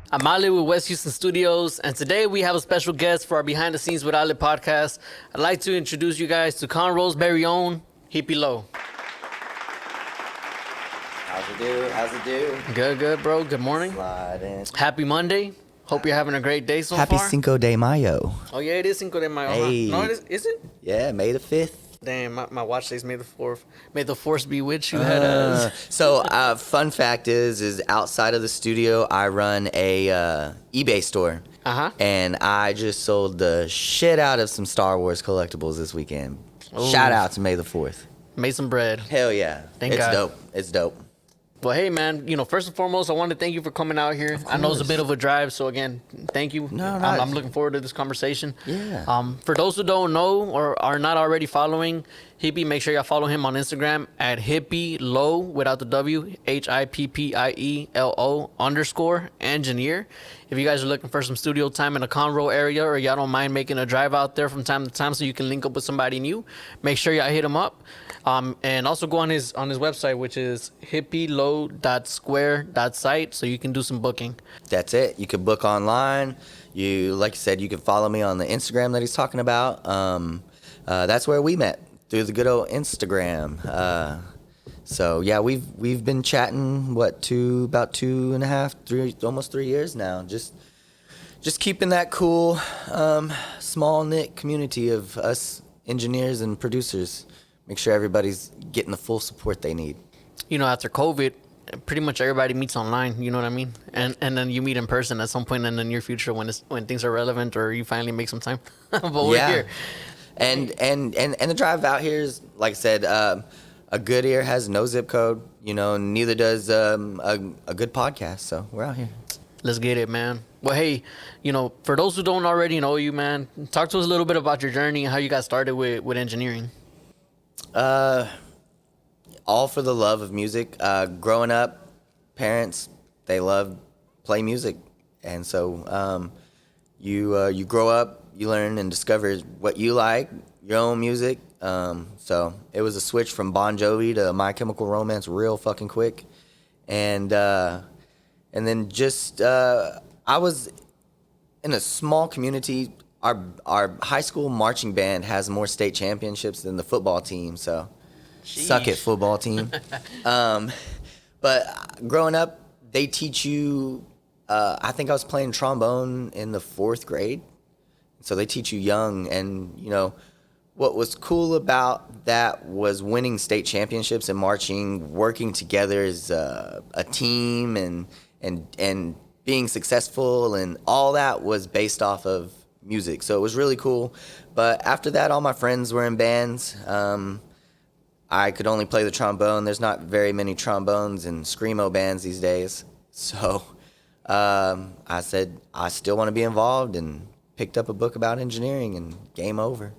I'm Ali with West Houston Studios, and today we have a special guest for our Behind the Scenes with Ali podcast. I'd like to introduce you guys to Conroe's very own HippieLo. How's it do? Good, bro. Good morning. Slide in. Happy Monday. Hope you're having a great day so Happy far. Cinco de Mayo. Oh, yeah, it is Cinco de Mayo. Hey. Huh? No, is it? Yeah, May the 5th. Damn, my watch says May the 4th. May the force be with you. So, fun fact is outside of the studio, I run a eBay store. Uh-huh. And I just sold the shit out of some Star Wars collectibles this weekend. Ooh. Shout out to May the 4th. Made some bread. Hell yeah. Thank it's God. dope. It's dope. Well, hey, man, first and foremost, I want to thank you for coming out here. I know it's a bit of a drive, so again, thank you. No, I'm looking forward to this conversation. Yeah. For those who don't know or are not already following Hippie, make sure y'all follow him on Instagram at HippieLo without the W, HippieLO_engineer. If you guys are looking for some studio time in the Conroe area or y'all don't mind making a drive out there from time to time so you can link up with somebody new, make sure y'all hit him up. And also go on his website, which is hippielo.square.site, so you can do some booking. That's it. You can book online. Like you said, you can follow me on the Instagram that he's talking about. That's where we met, through the good old Instagram. So yeah, we've been chatting about 2.5, almost 3 years now. Just keeping that cool, small knit community of us engineers and producers. Make sure everybody's getting the full support they need. After COVID, pretty much everybody meets online. You know what I mean? And then you meet in person at some point in the near future when things are relevant or you finally make some time. But we're here. And the drive out here is, like I said, a good ear has no zip code. Neither does a good podcast. So we're out here. Let's get it, man. Well, hey, for those who don't already know you, man, talk to us a little bit about your journey and how you got started with engineering. All for the love of music. Growing up, parents, they love play music. And so you grow up, you learn and discover what you like, your own music. So it was a switch from Bon Jovi to My Chemical Romance real fucking quick. And then just I was in a small community. Our high school marching band has more state championships than the football team, so Sheesh. Suck it, football team. But growing up, they teach you, I think I was playing trombone in the 4th grade, so they teach you young, and what was cool about that was winning state championships and marching, working together as a team, and being successful, and all that was based off of music. So it was really cool. But after that, all my friends were in bands. I could only play the trombone. There's not very many trombones and screamo bands these days. So I said, I still want to be involved, and picked up a book about engineering, and game over.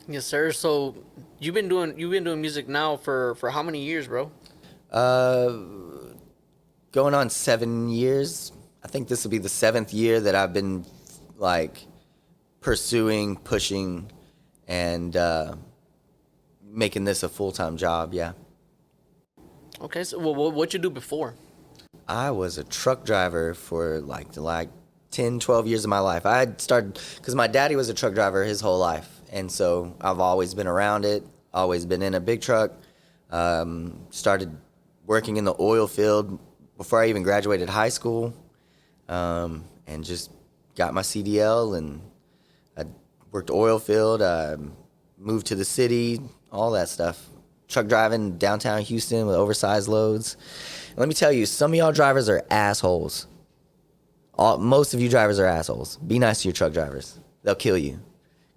Yes, sir. So you've been doing music now for how many years, bro? Going on 7 years. I think this will be the 7th year that I've been pursuing, pushing, and making this a full-time job. Yeah. Okay. So what'd you do before? I was a truck driver for like 10, 12 years of my life. I had started because my daddy was a truck driver his whole life, and so I've always been around it. Always been in a big truck. Started working in the oil field before I even graduated high school. And just got my CDL, and I worked oil field, moved to the city, all that stuff. Truck driving downtown Houston with oversized loads. And let me tell you, some of y'all drivers are assholes. Most of you drivers are assholes. Be nice to your truck drivers. They'll kill you,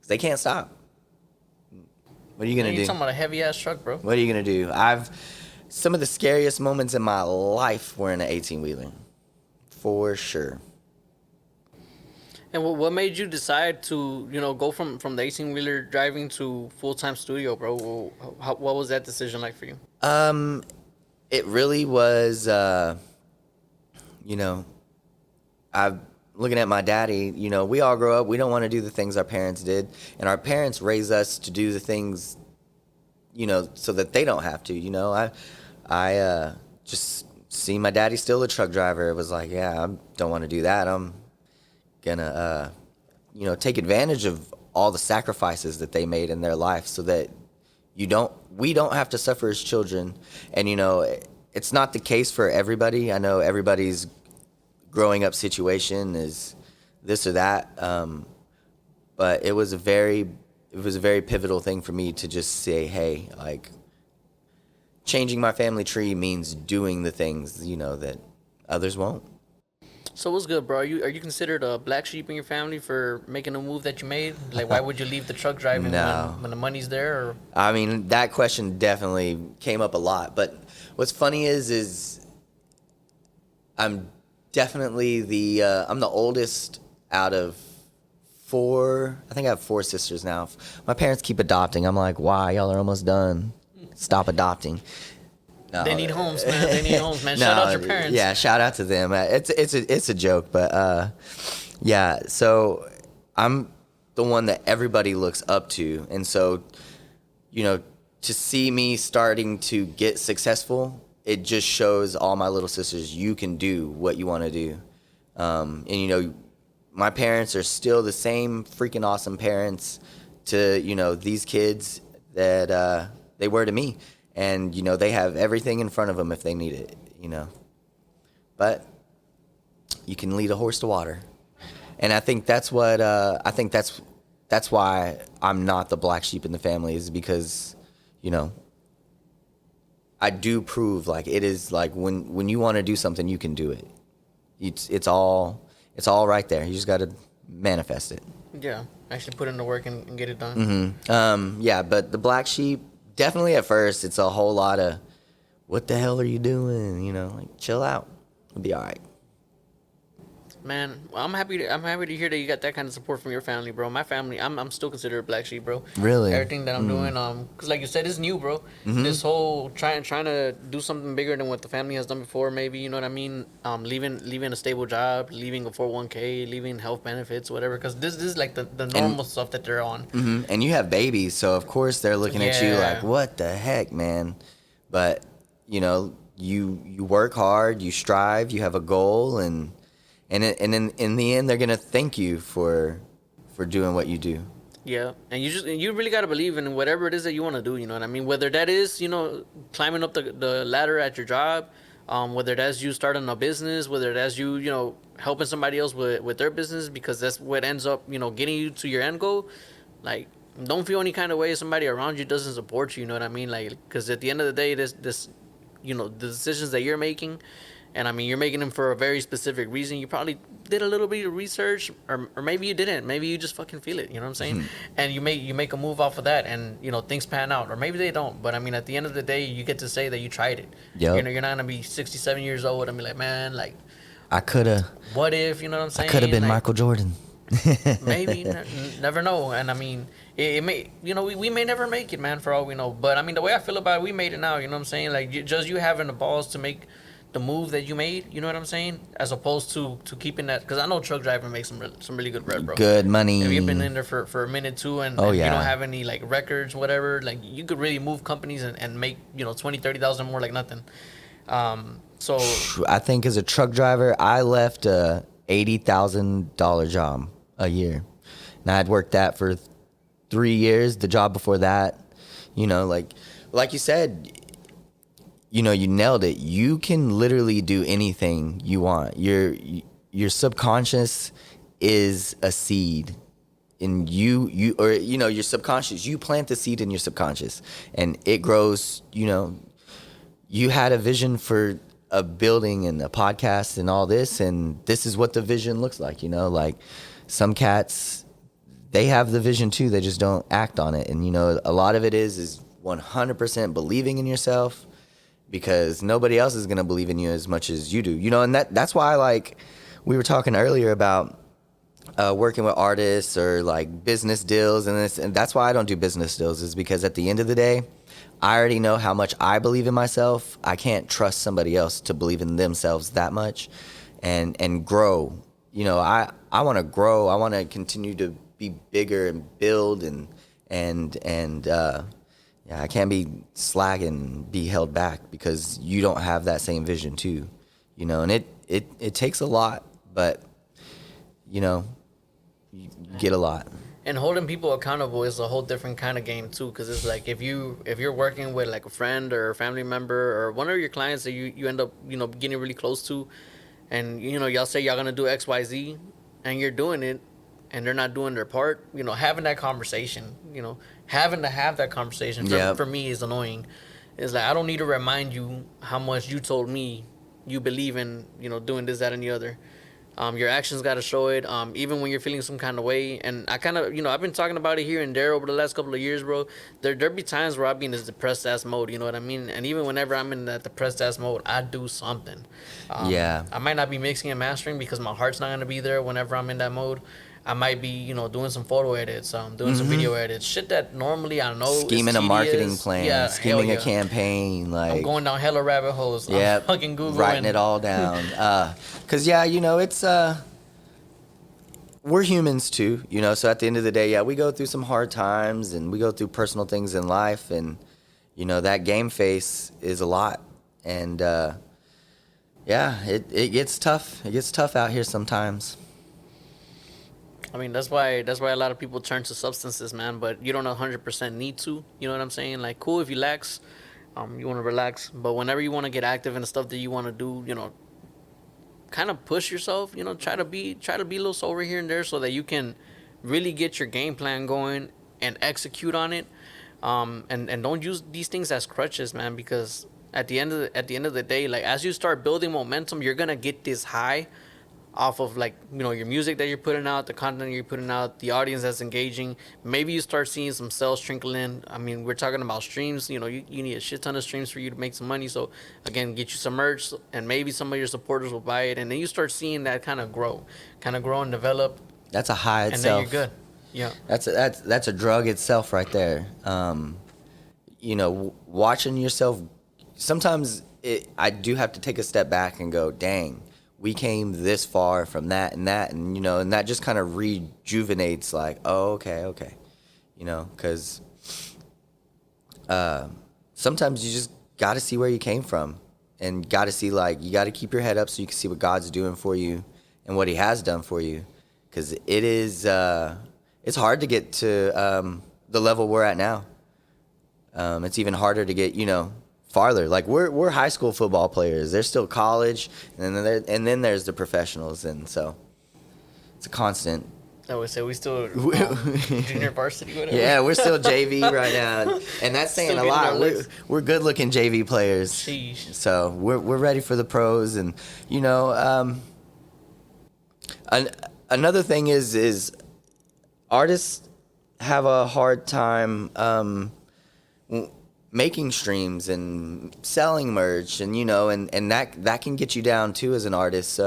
'cause they can't stop. What are you going to do? You're talking about a heavy-ass truck, bro. What are you going to do? Some of the scariest moments in my life were in an 18-wheeler. For sure. And what made you decide to, go from the 18-wheeler driving to full-time studio, bro? What was that decision like for you? It really was, I'm looking at my daddy, we all grow up, we don't want to do the things our parents did. And our parents raise us to do the things, so that they don't have to, I just see my daddy still a truck driver. It was like, yeah, I don't want to do that. I'm gonna, take advantage of all the sacrifices that they made in their life, so that we don't have to suffer as children. And it's not the case for everybody. I know everybody's growing up situation is this or that, but it was a very pivotal thing for me to just say, hey, like, changing my family tree means doing the things that others won't. So what's good, bro? Are you considered a black sheep in your family for making a move that you made? Like, why would you leave the truck driving No. when the money's there? Or? I mean, that question definitely came up a lot. But what's funny is I'm definitely I'm the oldest out of four. I think I have four sisters now. My parents keep adopting. I'm like, why? Y'all are almost done. Stop adopting. No. They need homes, man. They need homes, man. Shout out your parents. Yeah, shout out to them. It's a joke, but yeah. So I'm the one that everybody looks up to, and so to see me starting to get successful, it just shows all my little sisters you can do what you want to do. And my parents are still the same freaking awesome parents to these kids that they were to me. And they have everything in front of them if they need it. But you can lead a horse to water, and I think that's what that's why I'm not the black sheep in the family, is because I do prove, like, it is like when you want to do something, you can do it. It's all right there. You just got to manifest it. Yeah, actually put in the work and get it done. Mm-hmm. Yeah, but the black sheep, definitely at first, it's a whole lot of, what the hell are you doing? Like, chill out. It'll be all right. Man, I'm happy to hear that you got that kind of support from your family, bro. My family, I'm still considered a black sheep, bro. Really? Everything that I'm doing, cause like you said, it's new, bro. Mm-hmm. This whole trying to do something bigger than what the family has done before, maybe, you know what I mean? Leaving a stable job, leaving a 401k, leaving health benefits, whatever. Cause this is like the normal stuff that they're on. Mm-hmm. And you have babies, so of course they're looking at you Yeah. like, what the heck, man? But you work hard, you strive, you have a goal, and in the end, they're gonna thank you for doing what you do. Yeah, and you really gotta believe in whatever it is that you want to do. You know what I mean? Whether that is climbing up the ladder at your job, whether that's you starting a business, whether that's you helping somebody else with their business, because that's what ends up getting you to your end goal. Like, don't feel any kind of way if somebody around you doesn't support you. You know what I mean? Like, because at the end of the day, this the decisions that you're making. And I mean, you're making them for a very specific reason. You probably did a little bit of research, or maybe you didn't. Maybe you just fucking feel it. You know what I'm saying? And you make a move off of that, and things pan out, or maybe they don't. But I mean, at the end of the day, you get to say that you tried it. Yep. You're not gonna be 67 years old and be like, man, like, I coulda. what if? You know what I'm saying? I could have been like, Michael Jordan. Maybe, never know. And I mean, it may, we may never make it, man, for all we know. But I mean, the way I feel about it, we made it now. You know what I'm saying? Like, just you having the balls to make the move that you made, you know what I'm saying? As opposed to keeping that, because I know truck driving makes some really good bread, bro. Good money. If you've been in there for a minute too, and you don't have any like records, whatever, like, you could really move companies and make 20,000-30,000 more like nothing. So I think as a truck driver, I left a $80,000 job a year, and I'd worked that for 3 years. The job before that, like you said. You nailed it. You can literally do anything you want. Your subconscious is a seed, and your subconscious. You plant the seed in your subconscious, and it grows. You had a vision for a building and a podcast and all this, and this is what the vision looks like. Like, some cats, they have the vision too. They just don't act on it, and a lot of it is 100% believing in yourself. Because nobody else is going to believe in you as much as you do. And that's why, like, we were talking earlier about working with artists or, like, business deals and this. And that's why I don't do business deals, is because at the end of the day, I already know how much I believe in myself. I can't trust somebody else to believe in themselves that much and grow. I want to grow. I want to continue to be bigger and build and Yeah, I can't be slack and be held back because you don't have that same vision too, and it takes a lot, but you get a lot. And holding people accountable is a whole different kind of game too, because it's like if you're working with like a friend or a family member or one of your clients that you end up getting really close to, and y'all say y'all gonna do XYZ, and you're doing it, and they're not doing their part, having that conversation, having to have that conversation for me is annoying. It's like I don't need to remind you how much you told me you believe in, doing this, that, and the other. Your actions got to show it, even when you're feeling some kind of way. And I kind of, I've been talking about it here and there over the last couple of years, bro. There be times where I'll be in this depressed ass mode, you know what I mean? And even whenever I'm in that depressed ass mode, I do something. I might not be mixing and mastering because my heart's not going to be there whenever I'm in that mode. I might be, doing some photo edits, doing some video edits, shit that normally I know scheming a marketing plan, scheming a campaign, like I'm going down hella rabbit holes. Yeah, I'm fucking Googling, writing it all down. Cause it's we're humans too, So at the end of the day, we go through some hard times and we go through personal things in life, and that game face is a lot, and it gets tough. It gets tough out here sometimes. I mean, that's why a lot of people turn to substances, man. But you don't 100% need to. You know what I'm saying? Like, cool if you relax, you want to relax. But whenever you want to get active in the stuff that you want to do, kind of push yourself. Try to be a little sober here and there so that you can really get your game plan going and execute on it. And don't use these things as crutches, man. Because at the end of the day, like as you start building momentum, you're gonna get this high off of like your music that you're putting out, the content you're putting out, the audience that's engaging. Maybe you start seeing some sales trickle in. I mean, we're talking about streams. You need a shit ton of streams for you to make some money. So again, get you some merch, and maybe some of your supporters will buy it, and then you start seeing that kind of grow and develop. That's a high itself. And then you're good. Yeah. That's a drug itself right there. Watching yourself. Sometimes I do have to take a step back and go, dang. We came this far from that, and and that just kind of rejuvenates, like, oh, okay, because sometimes you just got to see where you came from, and got to see, like, you got to keep your head up so you can see what God's doing for you and what He has done for you, because it's hard to get to the level we're at now. It's even harder to get, farther. Like we're high school football players. They're still college, and then there's the professionals, and so it's a constant. I would say we still junior varsity, whatever. Yeah, we're still JV right now, and that's saying a lot. We're good looking JV players. Sheesh. So we're ready for the pros, and another thing is artists have a hard time making streams and selling merch, and and that can get you down too as an artist.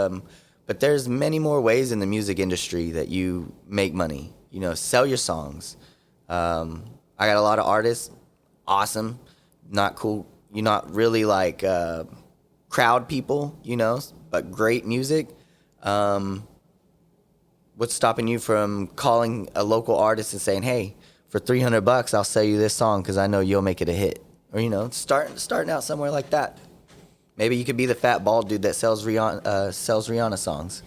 But there's many more ways in the music industry that you make money. Sell your songs. I got a lot of artists, awesome, not cool. You're not really like crowd people, but great music. What's stopping you from calling a local artist and saying, hey, for $300, I'll sell you this song because I know you'll make it a hit? Or starting out somewhere like that. Maybe you could be the fat bald dude that sells Rihanna songs.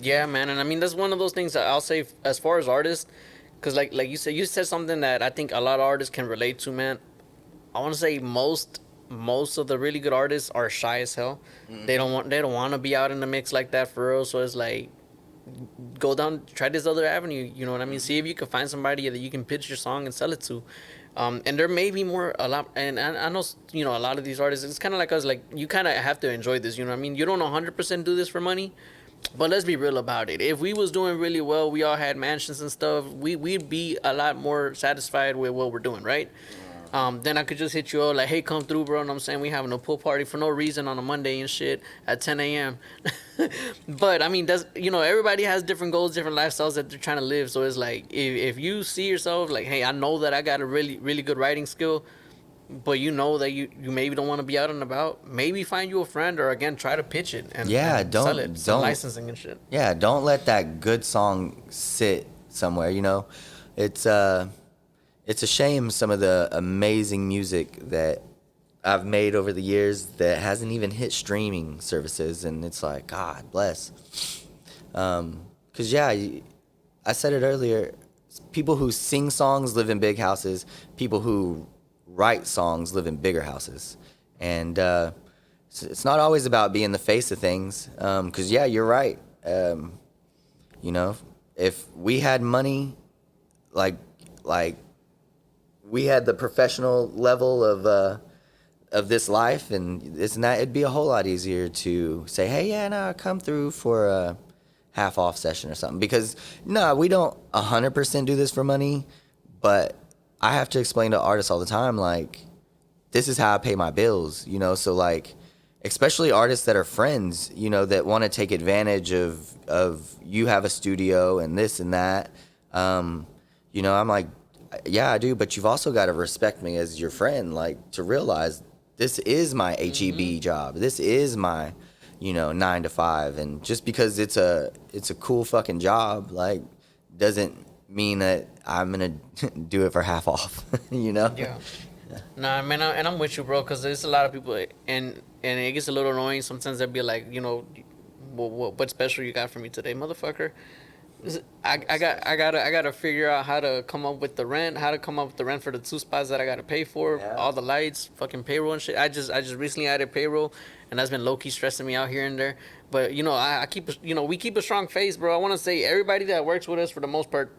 Yeah, man, and I mean that's one of those things that I'll say as far as artists, because like you said something that I think a lot of artists can relate to, man. I want to say most of the really good artists are shy as hell. Mm-hmm. They don't want to be out in the mix like that for real. So it's like, go down, try this other avenue. You know what I mean? See if you can find somebody that you can pitch your song and sell it to. And there may be a lot, and I know, a lot of these artists, it's kind of like us, like, you kind of have to enjoy this, you know what I mean? You don't 100% do this for money, but let's be real about it. If we was doing really well, we all had mansions and stuff, we'd be a lot more satisfied with what we're doing, right? Then I could just hit you up like, hey, come through, bro. And I'm saying we having a pool party for no reason on a Monday and shit at 10 a.m. But I mean, that's, everybody has different goals, different lifestyles that they're trying to live. So it's like, if you see yourself like, hey, I know that I got a really, really good writing skill, but you know that you maybe don't want to be out and about, maybe find you a friend, or again, try to pitch it and sell it, some licensing and shit. Yeah, don't let that good song sit somewhere, It's it's a shame some of the amazing music that I've made over the years that hasn't even hit streaming services, and it's like, God bless. 'Cause yeah, I said it earlier, people who sing songs live in big houses, people who write songs live in bigger houses. And it's not always about being the face of things, 'cause yeah, you're right. You know, if we had money, like we had the professional level of this life and this and that, it'd be a whole lot easier to say, hey, yeah, no, come through for a half off session or something. Because no, we don't 100% do this for money, but I have to explain to artists all the time, like, this is how I pay my bills, you know? So like, especially artists that are friends, you know, that want to take advantage of you have a studio and this and that. You know, I'm like, yeah, I do, but you've also got to respect me as your friend, like, to realize this is my HEB job. This is my, you know, 9 to 5. And just because it's a cool fucking job, like, doesn't mean that I'm going to do it for half off, you know? Yeah. Nah, man, and I'm with you, bro, because there's a lot of people, and it gets a little annoying sometimes. They'll be like, you know, what special you got for me today, motherfucker? I gotta figure out how to come up with the rent, for the 2 spots that I gotta pay for, Yeah. all the lights, fucking payroll and shit. I just recently added payroll, and that's been low key stressing me out here and there. But you know, I keep, you know, we keep a strong face, bro. I want to say everybody that works with us for the most part,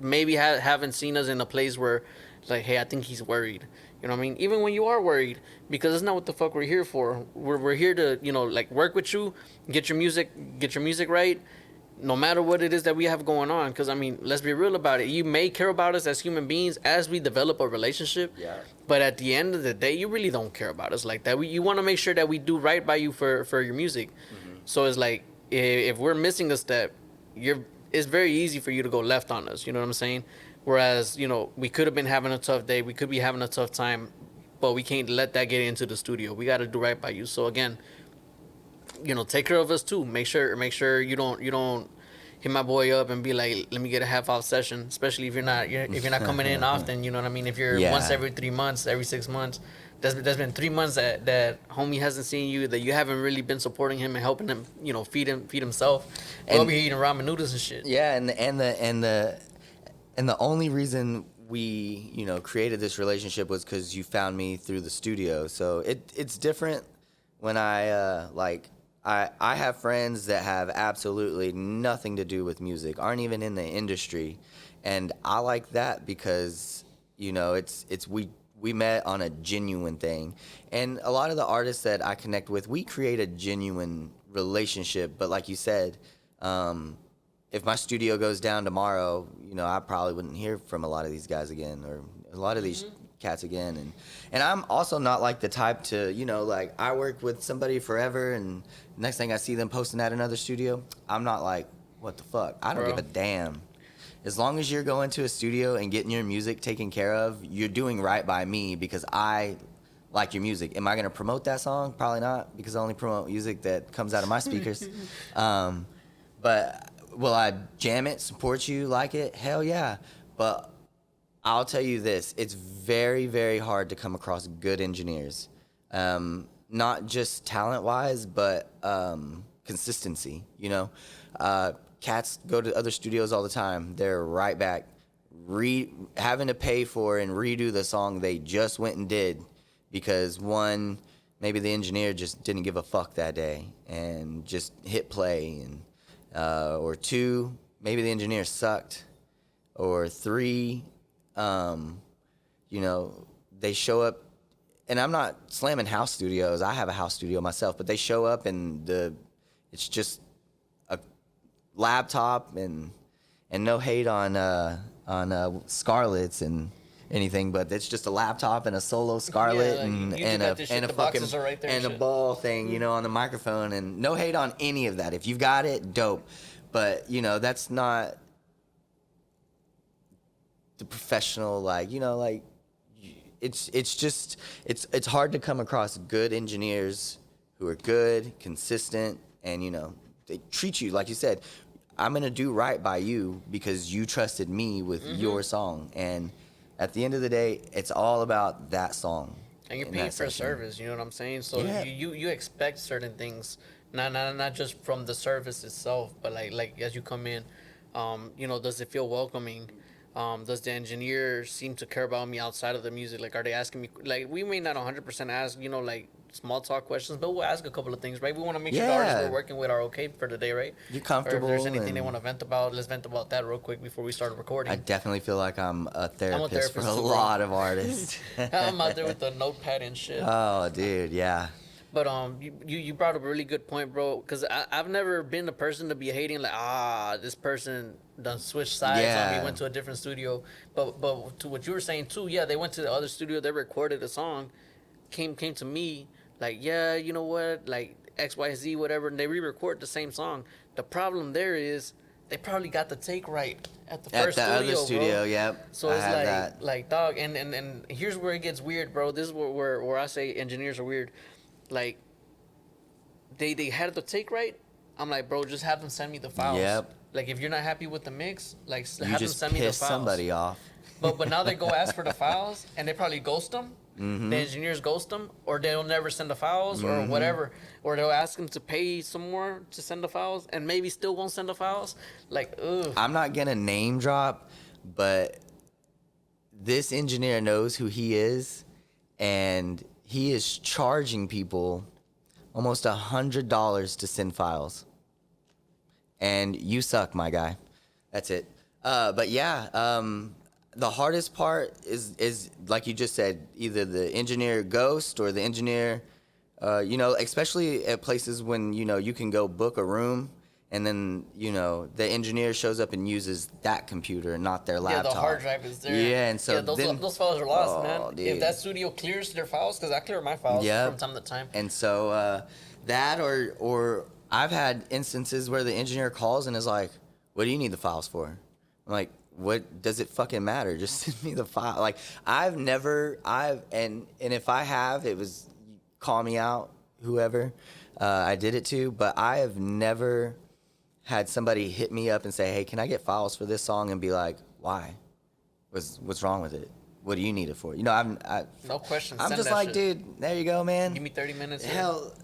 maybe haven't seen us in a place where, like, hey, I think he's worried. You know what I mean? Even when you are worried, because that's not what the fuck we're here for. We're here to, you know, like, work with you, get your music right, no matter what it is that we have going on. Because, I mean, let's be real about it. You may care about us as human beings as we develop a relationship. Yeah. But at the end of the day, you really don't care about us like that. You want to make sure that we do right by you for your music. Mm-hmm. So it's like, if we're missing a step, it's very easy for you to go left on us. You know what I'm saying? Whereas, you know, we could have been having a tough day. We could be having a tough time. But we can't let that get into the studio. We got to do right by you. So, again, you know, take care of us too. Make sure you don't hit my boy up and be like, let me get a half off session. Especially if you're not coming in often. You know what I mean? If you're once every 3 months, every 6 months, there's been 3 months that homie hasn't seen you, that you haven't really been supporting him and helping him, you know, feed himself. Go be eating ramen noodles and shit. Yeah, and the only reason we, you know, created this relationship was because you found me through the studio. So it's different when I have friends that have absolutely nothing to do with music, aren't even in the industry, and I like that because, you know, we met on a genuine thing, and a lot of the artists that I connect with, we create a genuine relationship. But like you said, if my studio goes down tomorrow, you know, I probably wouldn't hear from a lot of these guys again, or a lot of these cats again. And I'm also not like the type to, you know, like, I work with somebody forever and next thing I see them posting at another studio, I'm not like, what the fuck? I don't give a damn. As long as you're going to a studio and getting your music taken care of, you're doing right by me because I like your music. Am I going to promote that song? Probably not, because I only promote music that comes out of my speakers. But will I jam it, support you, like it? Hell yeah. But I'll tell you this, it's very, very hard to come across good engineers. Not just talent-wise, but consistency, you know? Cats go to other studios all the time. They're right back, having to pay for and redo the song they just went and did because, one, maybe the engineer just didn't give a fuck that day and just hit play, and or 2, maybe the engineer sucked, or 3, you know, they show up, and I'm not slamming house studios. I have a house studio myself, but they show up and it's just a laptop, and no hate on Scarlett's and anything, but it's just a laptop and a solo Scarlett, and a fucking right there and a ball thing, you know, on the microphone, and no hate on any of that. If you've got it, dope. But, you know, that's not the professional, like, you know, like, it's just it's hard to come across good engineers who are good, consistent, and, you know, they treat you like you said, I'm gonna do right by you because you trusted me with your song. And At the end of the day, it's all about that song. And you're in paying that for a section. service, you know what I'm saying? So Yeah. you expect certain things, not just from the service itself, but like as you come in, you know, does it feel welcoming? Does the engineer seem to care about me outside of the music? Like, are they asking me, like, we may not 100% ask, you know, like small talk questions, but we'll ask a couple of things, right? We want to make sure the artists Yeah. we're working with are okay for the day, right? You're Or if comfortable. there's anything they and want to vent about, let's vent about that real quick before we start recording. I definitely feel like I'm a therapist for a therapist too, bro. lot of artists. I'm out there with the notepad and shit. Oh, dude, yeah. But you brought up a really good point, bro. Because I've never been the person to be hating like, this person done switched sides on me, Yeah. went to a different studio. But to what you were saying too, yeah, they went to the other studio, they recorded a song, came to me like, yeah, you know what, like XYZ whatever, and they re-record the same song. The problem there is they probably got the take right at the At first the studio, other studio, bro. yep. So I it's have like, that. dog, and here's where it gets weird, bro. This is where I say engineers are weird. Like, they had the take right. I'm like, bro, just have them send me the files. Yep. Like, if you're not happy with the mix, like, You have them just send me the piss files. somebody off. But now they go ask for the files, and they probably ghost them. Mm-hmm. The engineers ghost them, or they'll never send the files, or whatever. Or they'll ask them to pay some more to send the files, and maybe still won't send the files. Like, ugh. I'm not gonna name drop, but this engineer knows who he is, and he is charging people almost $100 to send files. And you suck, my guy. That's it. But yeah, the hardest part is like you just said, either the engineer ghost or the engineer, you know, especially at places when, you know, you can go book a room and then, you know, the engineer shows up and uses that computer and not their Yeah, laptop. the hard drive is there. Yeah, and so those then, those files are lost, oh, man. dude. If that studio clears their files, because I clear my files Yep. from time to time. And so that or I've had instances where the engineer calls and is like, "What do you need the files for?" I'm like, "What does it fucking matter? Just send me the file." Like and if I have, it was call me out, whoever I did it to, but I have never had somebody hit me up and say, "Hey, can I get files for this song?" and be like, "Why? What's wrong with it? What do you need it for?" You know, No questions. I'm send just that like, shit. dude, there you go, man. Give me 30 minutes. here. Hell,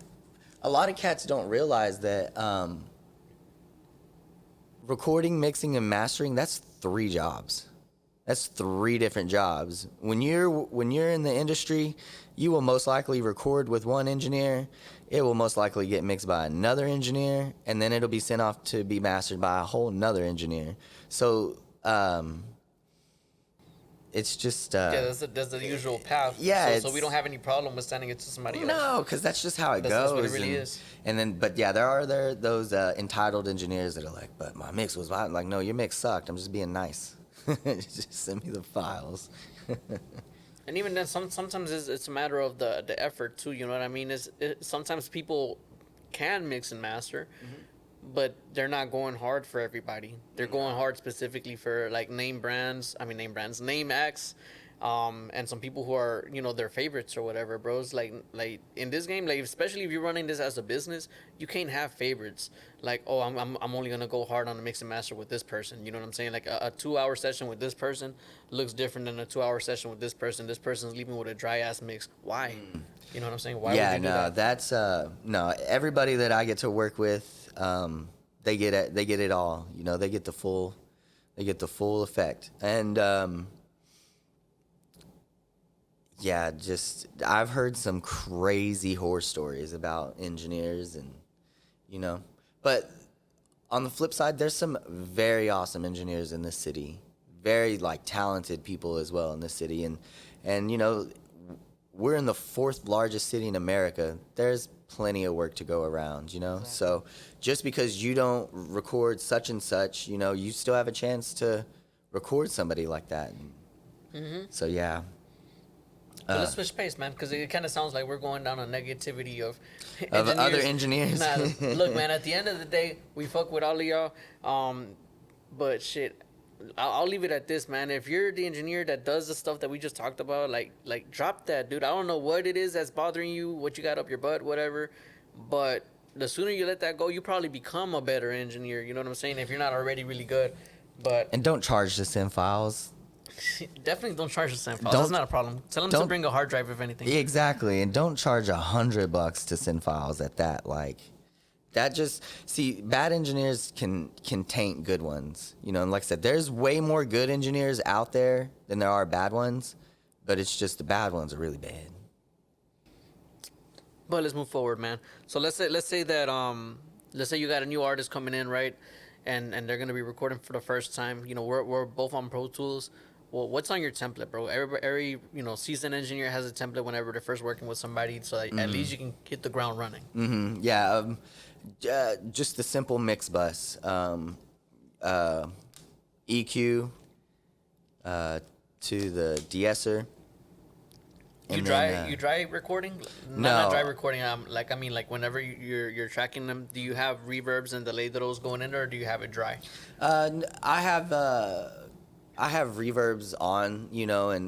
a lot of cats don't realize that recording, mixing, and mastering, that's 3 jobs. That's 3 different jobs. When you're in the industry, you will most likely record with one engineer. It will most likely get mixed by another engineer, and then it'll be sent off to be mastered by a whole nother engineer. So it's just Yeah, that's the usual path. Yeah, So we don't have any problem with sending it to somebody else. no, because that's just how it That's goes. what it really and, is. And then, but yeah, there are those entitled engineers that are like, "But my mix was violent." Like, no, your mix sucked. I'm just being nice. Just send me the files. And even then, sometimes it's a matter of the effort too. You know what I mean? Sometimes people can mix and master, but they're not going hard for everybody. They're going hard specifically for like name acts, and some people who are, you know, their favorites or whatever, bros. Like in this game, like especially if you're running this as a business, you can't have favorites. Like, oh, I'm only gonna go hard on the mix and master with this person. You know what I'm saying? Like a 2-hour session with this person looks different than a 2-hour session with this person. This person's leaving with a dry ass mix. Why? You know what I'm saying? Why Yeah, would you do no, that? that's no. Everybody that I get to work with, they get it all. You know, they get the full effect. And yeah, just I've heard some crazy horror stories about engineers, and you know, but on the flip side, there's some very awesome engineers in this city, very like talented people as well in this city, and you know, we're in the 4th largest city in America. There's plenty of work to go around, you know. Exactly. So just because you don't record such and such, you know, you still have a chance to record somebody like that. So yeah. But let's switch pace, man, because it kind of sounds like we're going down a negativity of Other engineers. Nah, look, man, at the end of the day, we fuck with all of y'all. But shit, I'll leave it at this, man. If you're the engineer that does the stuff that we just talked about, like drop that, dude. I don't know what it is that's bothering you, what you got up your butt, whatever. But the sooner you let that go, you probably become a better engineer. You know what I'm saying? If you're not already really good. But And don't charge to send files. Definitely don't charge the send files. Don't- That's not a problem. Tell them to don't- bring a hard drive if anything. Exactly, and don't charge $100 to send files at that. Like, that just see bad engineers can taint good ones. You know, and like I said, there's way more good engineers out there than there are bad ones, but it's just the bad ones are really bad. But let's move forward, man. So let's say that let's say you got a new artist coming in, right? And they're gonna be recording for the first time. You know, we're both on Pro Tools. Well, what's on your template, bro? Every seasoned engineer has a template whenever they're first working with somebody, so that at least you can hit the ground running. Yeah, just the simple mix bus, EQ to the de-esser. You dry recording? No. Not dry recording. Like whenever you're tracking them, do you have reverbs and delay throws going in, or do you have it dry? I have reverbs on,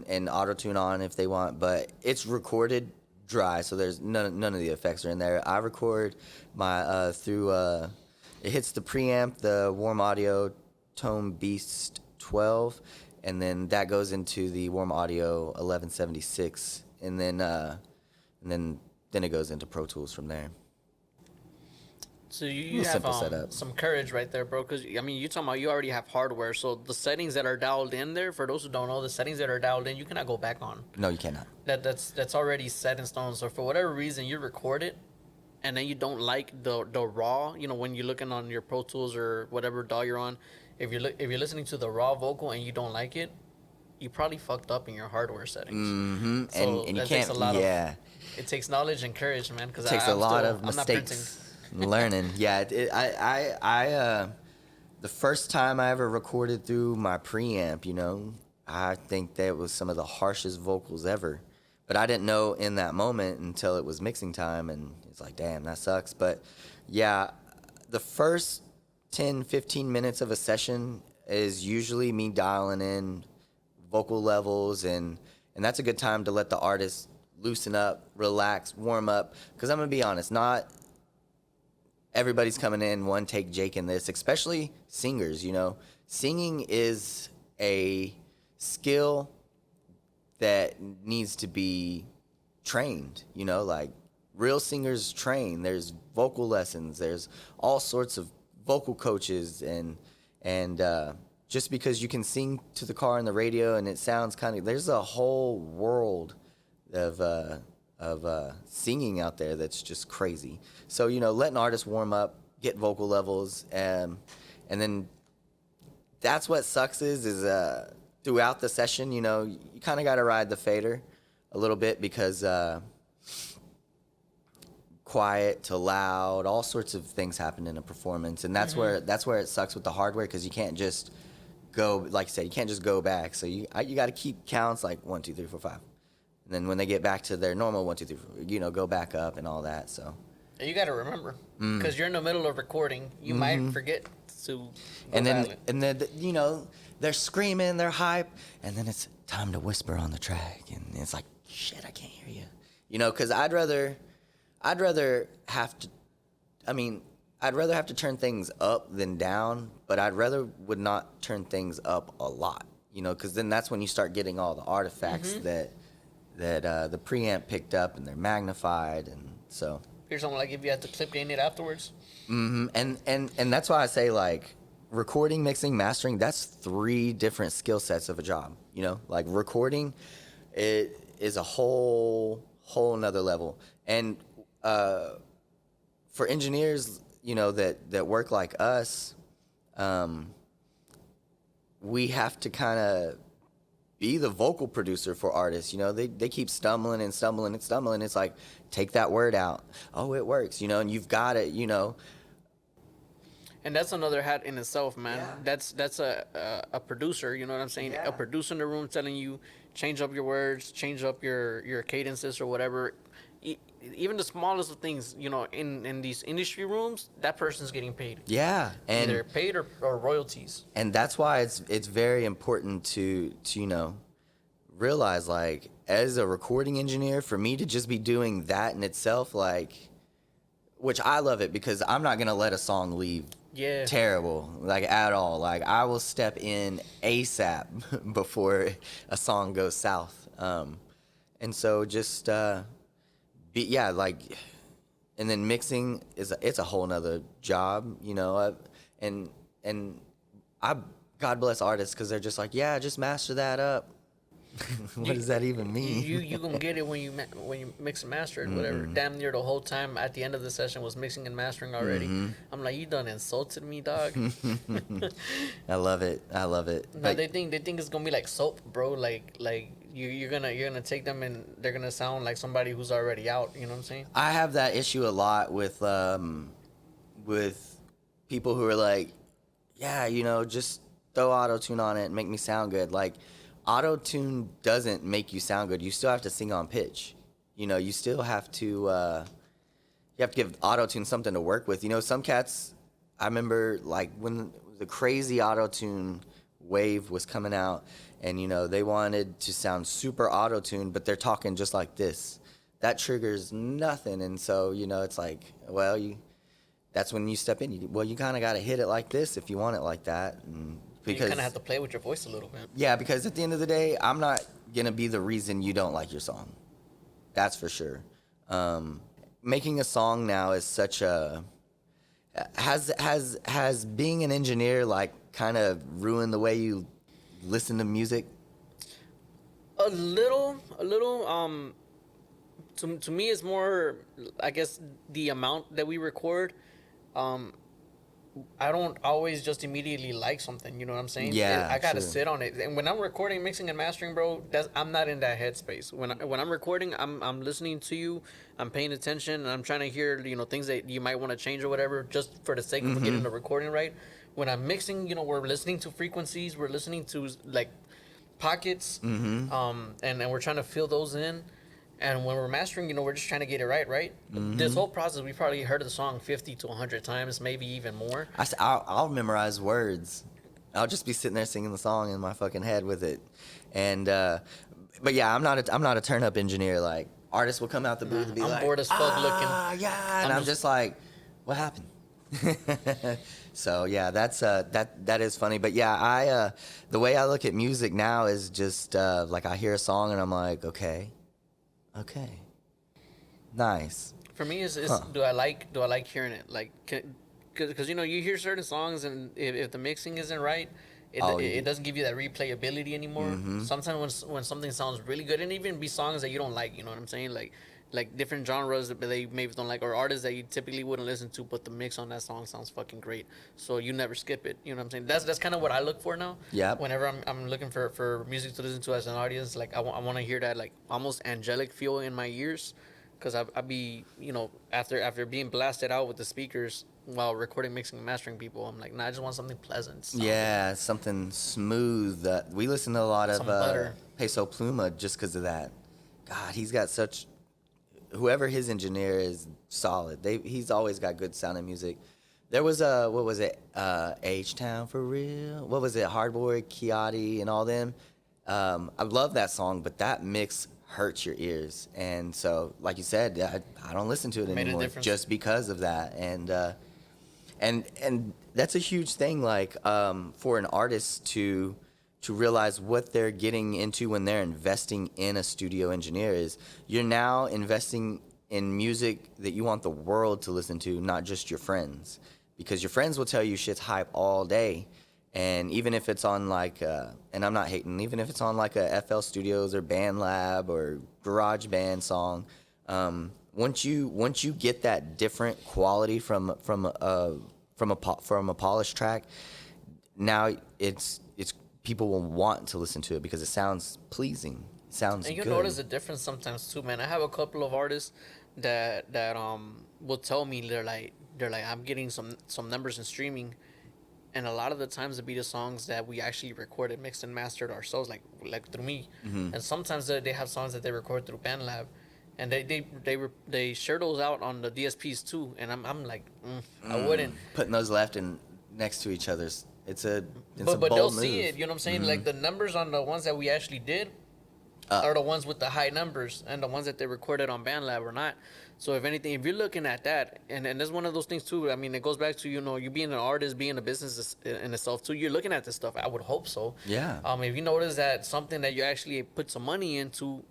and auto tune on if they want, but it's recorded dry, so there's none of the effects are in there. I record my through it hits the preamp, the Warm Audio Tone Beast 12, and then that goes into the Warm Audio 1176, and then it goes into Pro Tools from there. So you have simple setup. some courage right there, bro. Because I mean, you're talking about you already have hardware, so the settings that are dialed in there. For those who don't know, the settings that are dialed in, you cannot go back on. No, you cannot. That's already set in stone. So for whatever reason, you record it, and then you don't like the raw. You know, when you're looking on your Pro Tools or whatever DAW you're on, if you're listening to the raw vocal and you don't like it, you probably fucked up in your hardware settings. Mm-hmm. So and you that can't. takes a lot yeah. It takes knowledge and courage, man. Because It takes a lot of I'm not printing. mistakes. Learning. Yeah, the first time I ever recorded through my preamp, I think that was some of the harshest vocals ever. But I didn't know in that moment until it was mixing time, and it's like, damn, that sucks. But yeah, the first 10, 15 minutes of a session is usually me dialing in vocal levels, and that's a good time to let the artist loosen up, relax, warm up. Because I'm going to be honest, not everybody's coming in one take Jake in this, especially singers. Singing is a skill that needs to be trained. Like real singers train. There's vocal lessons, there's all sorts of vocal coaches, and just because you can sing to the car on the radio and it sounds there's a whole world of singing out there that's just crazy. So, letting artists warm up, get vocal levels, and then that's what sucks is throughout the session, you kind of got to ride the fader a little bit because quiet to loud, all sorts of things happen in a performance, and that's where it sucks with the hardware, because you can't just go, like you said, you can't just go back. So you got to keep counts like 1, 2, 3, 4, 5. And then when they get back to their normal 1, 2, 3, 4, go back up and all that. So you got to remember, because you're in the middle of recording, you might forget to. And then they're screaming, they're hype, and then it's time to whisper on the track, and it's like, shit, I can't hear you. Because I'd rather have to. I'd rather have to turn things up than down, but would not turn things up a lot. Because then that's when you start getting all the artifacts that the preamp picked up, and they're magnified, and so. Here's something like if you had to clip gain it afterwards. Mm-hmm. And that's why I say, like, recording, mixing, mastering, that's 3 different skill sets of a job. Like recording, it is a whole nother level. And for engineers, that work like us, we have to kind of be the vocal producer for artists. They keep stumbling and stumbling and stumbling. It's like, take that word out. Oh, it works, and you've got it, And that's another hat in itself, man. Yeah. That's a producer, you know what I'm saying? Yeah. A producer in the room telling you, change up your words, change up your cadences or whatever. Even the smallest of things, in these industry rooms, that person's getting paid. Yeah. And either paid or royalties. And that's why it's very important to realize, like, as a recording engineer, for me to just be doing that in itself, like, which I love it because I'm not gonna let a song leave terrible, like at all. Like I will step in ASAP before a song goes south. And so just like, and then mixing it's a whole nother job, you know. And I God bless artists because they're just like, yeah, just master that up. What does that even mean? You gonna get it when you mix and master it, whatever. Damn near the whole time at the end of the session was mixing and mastering already. I'm like, you done insulted me, dog. I love it. No, they think it's gonna be like soap, bro. Like you're gonna take them and they're gonna sound like somebody who's already out. You know what I'm saying? I have that issue a lot with people who are like, yeah, you know, just throw auto tune on it and make me sound good. Like, auto tune doesn't make you sound good. You still have to sing on pitch. You know, you still have to you have to give auto tune something to work with. You know, some cats, I remember like when the crazy auto tune wave was coming out, and you know they wanted to sound super auto tune, but they're talking just like this. That triggers nothing, and so you know it's like, well, that's when you step in. You kind of got to hit it like this if you want it like that. And because you kind of have to play with your voice a little bit. Yeah, because at the end of the day, I'm not gonna be the reason you don't like your song. That's for sure. Making a song now is such a has being an engineer like kind of ruined the way you listen to music. A little. To me, it's more, I guess, the amount that we record. I don't always just immediately like something, you know what I'm saying? Yeah, I gotta true. sit on it. And when I'm recording, mixing, and mastering, bro, I'm not in that headspace. When I'm recording, I'm listening to you, I'm paying attention, and I'm trying to hear, you know, things that you might want to change or whatever, just for the sake of getting the recording right. When I'm mixing, you know, we're listening to frequencies, we're listening to like pockets, and we're trying to fill those in. And when we're mastering, you know, we're just trying to get it right? This whole process, we probably heard the song 50 to 100 times, maybe even more. I'll memorize words. I'll just be sitting there singing the song in my fucking head with it. And but yeah, I'm not a turn up engineer. Like, artists will come out the booth and be I'm like, bored as fuck looking. Yeah, and I'm just like, what happened? So yeah, that is funny. But yeah, I the way I look at music now is just like I hear a song and I'm like, okay, nice. For me, do I like hearing it? Like, because you know, you hear certain songs and if the mixing isn't right, it doesn't give you that replayability anymore. Sometimes when something sounds really good, and even be songs that you don't like, you know what I'm saying? Like different genres that they maybe don't like, or artists that you typically wouldn't listen to, but the mix on that song sounds fucking great, so you never skip it. You know what I'm saying? That's kind of what I look for now. Yeah. Whenever I'm looking for music to listen to as an audience, like I want to hear that like almost angelic feel in my ears, because I be, you know, after being blasted out with the speakers while recording, mixing, and mastering people, I'm like, nah, I just want something pleasant. Yeah, something smooth. We listen to a lot of butter. Peso Pluma just because of that. God, he's got such. Whoever his engineer is, solid. He's always got good sounding music. There was what was it? H-Town for real. What was it? Hardboy, Kiati, and all them. I love that song, but that mix hurts your ears, and so, like you said, I don't listen to it anymore just because of that. And that's a huge thing. Like for an artist to realize what they're getting into when they're investing in a studio engineer is you're now investing in music that you want the world to listen to, not just your friends. Because your friends will tell you shit's hype all day. And even if it's on like, and I'm not hating, even if it's on like a FL Studios or BandLab or GarageBand song, once you get that different quality from a polished track, now it's people will want to listen to it because it sounds pleasing. It sounds good. And you notice the difference sometimes too, man. I have a couple of artists that will tell me they're like I'm getting some numbers in streaming, and a lot of the times it be the songs that we actually recorded, mixed, and mastered ourselves, like through me. And sometimes they have songs that they record through BandLab, and they share those out on the DSPs too. And I'm like, I wouldn't putting those left and next to each other's. It's a but bold they'll move. see it, you know what I'm saying? Like the numbers on the ones that we actually did, are the ones with the high numbers and the ones that they recorded on BandLab or not. So if anything, if you're looking at that, and that's one of those things too. I mean, it goes back to you being an artist, being a business in itself too. You're looking at this stuff. I would hope so. Yeah. If you notice that something that you actually put some money into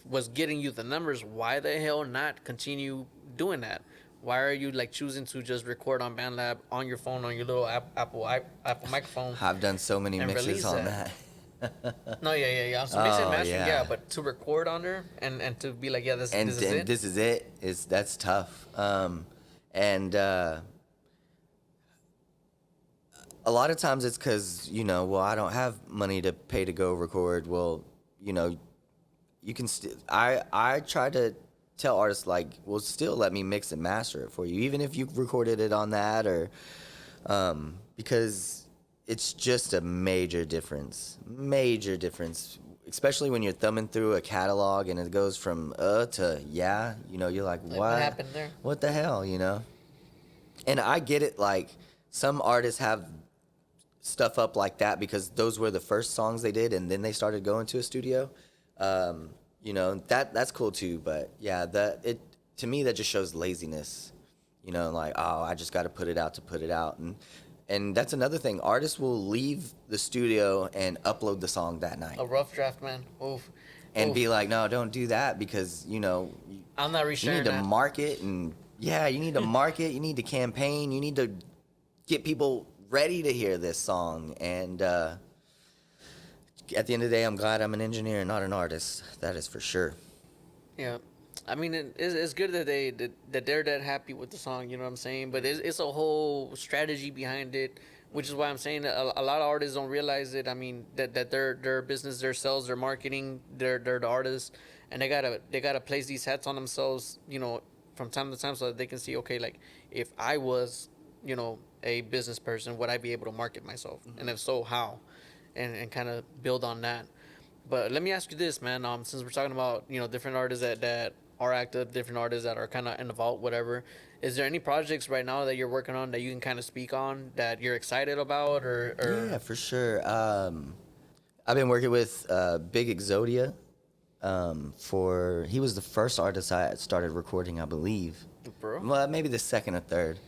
was getting you the numbers, why the hell not continue doing that? Why are you like choosing to just record on BandLab on your phone on your little Apple microphone? I've done so many mixes on that. No, yeah. So mixing and mastering, yeah. yeah, but to record on there and to be like, yeah, this is it. This is it. That's tough. A lot of times it's because well, I don't have money to pay to go record. Well, you can still. I try to tell artists like, well, still let me mix and master it for you, even if you recorded it on that or because it's just a major difference, especially when you're thumbing through a catalog and it goes from to yeah, you're like, what happened there? What the hell, And I get it, like some artists have stuff up like that because those were the first songs they did and then they started going to a studio. That's cool too, but yeah, to me that just shows laziness. Like, oh, I just got to put it out to put it out. And that's another thing. Artists will leave the studio and upload the song that night. A rough draft, man. Oof. And be like, no, don't do that because, I'm not resharing you need to that. market you need to market, you need to campaign, you need to get people ready to hear this song. And at the end of the day, I'm glad I'm an engineer and not an artist. That is for sure. Yeah. I mean, it's good that they're that happy with the song, you know what I'm saying? But it's a whole strategy behind it, which is why I'm saying that a lot of artists don't realize it. I mean, that their business, their sales, their marketing, they're the artists, and they gotta place these hats on themselves, from time to time, so that they can see, okay, like if I was, a business person, would I be able to market myself, and if so, how, and kind of build on that. But let me ask you this, man. Since we're talking about different artists that are active, different artists that are kind of in the vault, whatever. Is there any projects right now that you're working on that you can kind of speak on that you're excited about, or? Yeah, for sure. I've been working with Big Exodia. He was the first artist I started recording, I believe. Bro. Well, maybe the second or third.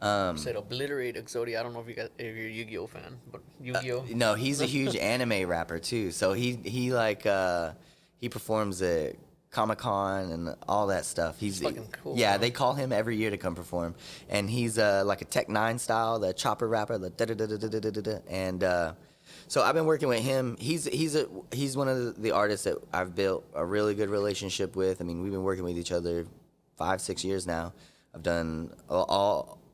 Said obliterate Exodia. I don't know if you're a Yu-Gi-Oh fan, but Yu-Gi-Oh. No, he's a huge anime rapper too. So he performs at Comic-Con and all that stuff. He's fucking cool. Yeah, bro. they call him every year to come perform, and he's like a Tech Nine style, the chopper rapper, the da da da da da da da. And so I've been working with him. He's one of the artists that I've built a really good relationship with. I mean, we've been working with each other 5-6 years now. I've done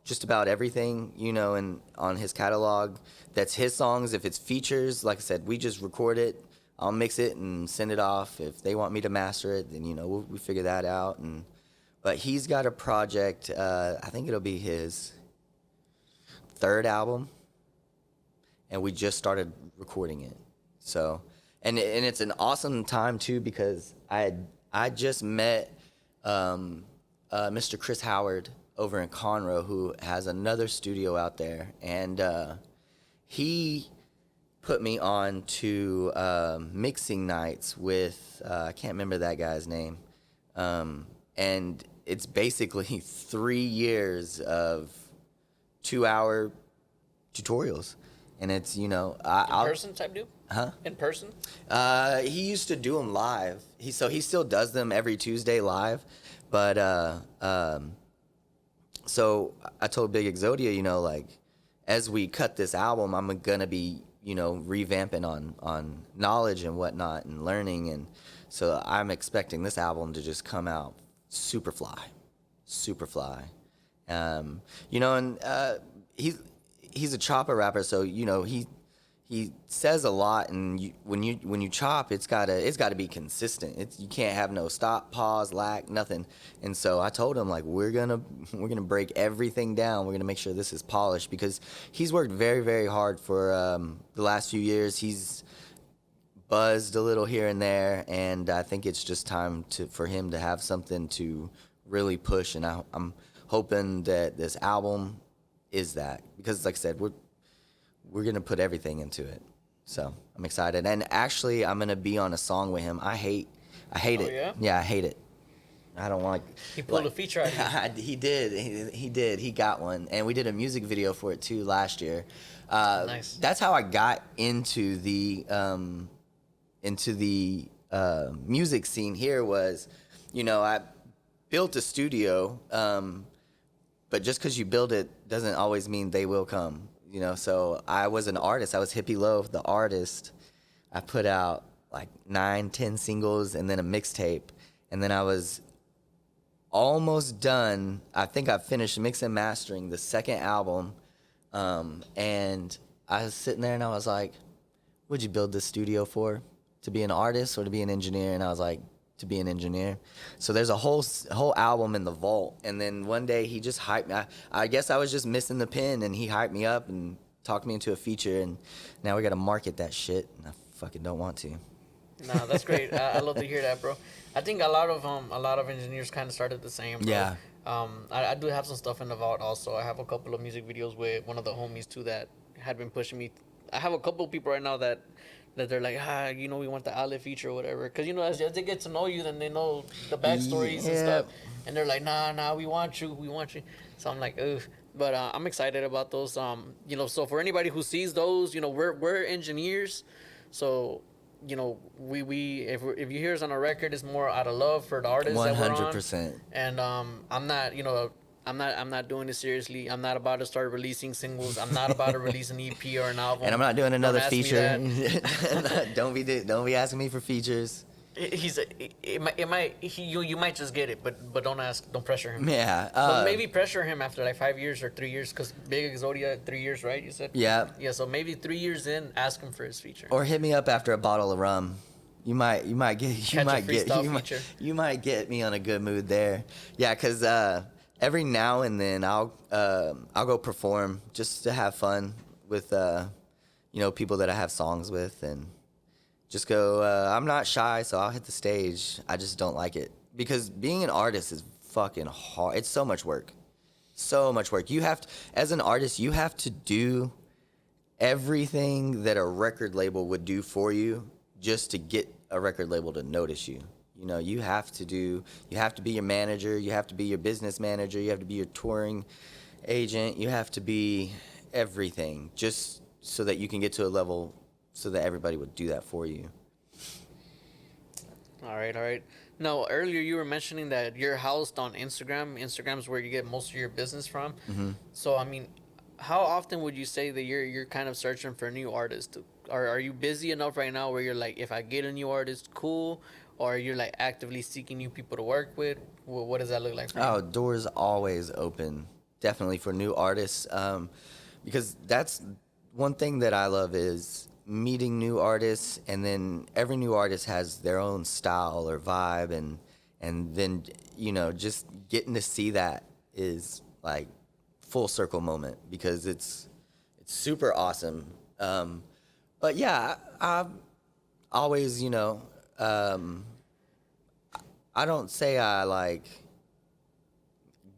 just about everything, and on his catalog. That's his songs. If it's features, like I said, we just record it. I'll mix it and send it off. If they want me to master it, then we figure that out. But he's got a project. I think it'll be his third album, and we just started recording it. So, and it's an awesome time too because I just met Mr. Chris Howard over in Conroe, who has another studio out there, and he put me on to mixing nights with I can't remember that guy's name, and it's basically 3 years of 2-hour tutorials, and it's in person type dude. Huh? In person? He used to do them live. He still does them every Tuesday live, but so I told Big Exodia, like, as we cut this album, I'm gonna be, revamping on knowledge and whatnot and learning, and so I'm expecting this album to just come out super fly. And he's a chopper rapper, so he says a lot, and when you chop, it's gotta be consistent. You can't have no stop, pause, lag, nothing. And so I told him, like, we're gonna break everything down. We're gonna make sure this is polished because he's worked very, very hard for the last few years. He's buzzed a little here and there, and I think it's just time for him to have something to really push. And I'm hoping that this album is that, because like I said, we're gonna put everything into it. So I'm excited. And actually, I'm gonna be on a song with him. I hate it. Yeah? Yeah, I hate it. I don't like. He pulled a feature out of you. He did. He did. He got one, and we did a music video for it too last year. Nice. That's how I got into the music scene here. Was, I built a studio, but just because you build it doesn't always mean they will come. So I was an artist. I was HippieLo, the artist. I put out like 9-10 singles and then a mixtape, and then I was almost done. I think I finished mixing and mastering the second album, and I was sitting there and I was like, what'd you build this studio for? To be an artist or to be an engineer? And I was like, to be an engineer. So there's a whole album in the vault, and then one day he just hyped me. I guess I was just missing the pin, and he hyped me up and talked me into a feature, and now we got to market that shit, and I fucking don't want to. Nah, that's great. I love to hear that, bro. I think a lot of engineers kind of started the same, bro. Yeah. I do have some stuff in the vault also. I have a couple of music videos with one of the homies too that had been pushing me. I have a couple of people right now that they're like, we want the outlet feature or whatever. Because, as they get to know you, then they know the backstories and stuff. And they're like, nah, we want you. So I'm like, ugh. But I'm excited about those. So for anybody who sees those, we're engineers. So, we if you hear us on a record, it's more out of love for the artists 100%. That we're on. 100%. And I'm not, I'm not doing it seriously. I'm not about to start releasing singles. I'm not about to release an EP or an album. And I'm not doing another feature. Don't be asking me for features. You might just get it, but don't pressure him. Yeah. But maybe pressure him after like 5 years or 3 years, because Big Exodia 3 years, right? You said. Yeah. Yeah. So maybe 3 years in, ask him for his feature. Or hit me up after a bottle of rum. You might get me on a good mood there. Yeah, because every now and then I'll go perform just to have fun with people that I have songs with, and just go. I'm not shy, so I'll hit the stage. I just don't like it because being an artist is fucking hard. It's so much work. So much work. As an artist, you have to do everything that a record label would do for you just to get a record label to notice you. You have to be your manager, you have to be your business manager, you have to be your touring agent, you have to be everything just so that you can get to a level so that everybody would do that for you. All right. Now, earlier you were mentioning that you're housed on Instagram. Instagram's where you get most of your business from. Mm-hmm. So, how often would you say that you're kind of searching for new artists? Are you busy enough right now where you're like, if I get a new artist, cool? Or you're like actively seeking new people to work with? What does that look like for you? Oh, doors always open, definitely for new artists. Because that's one thing that I love is meeting new artists, and then every new artist has their own style or vibe, and then just getting to see that is like full circle moment because it's super awesome. But yeah, I always I don't say I like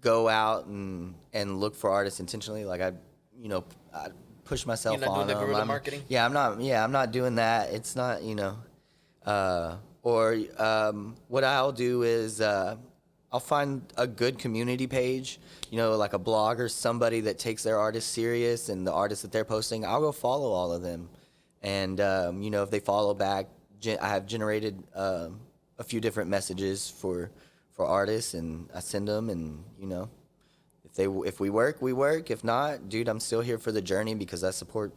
go out and look for artists intentionally. Like I push myself You're not on doing the them. guerrilla marketing? I'm not doing that. It's not, what I'll do is I'll find a good community page, like a blog or somebody that takes their artist serious and the artists that they're posting. I'll go follow all of them. And, if they follow back, I have generated a few different messages for artists, and I send them, and, if we work, we work. If not, dude, I'm still here for the journey because I support,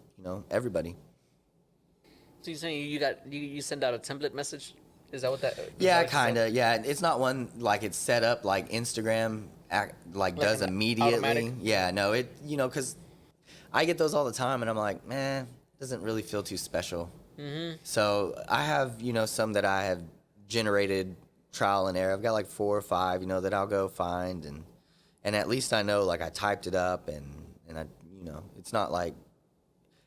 everybody. So you're saying you send out a template message? Is that what that? Yeah, kind of. Yeah, it's not one like it's set up like Instagram does immediately. Automatic? Yeah, no, because I get those all the time, and I'm like, man, doesn't really feel too special. Mm-hmm. So I have, some that I have generated trial and error. I've got like 4 or 5, that I'll go find, and at least I know like I typed it up, and I, it's not like,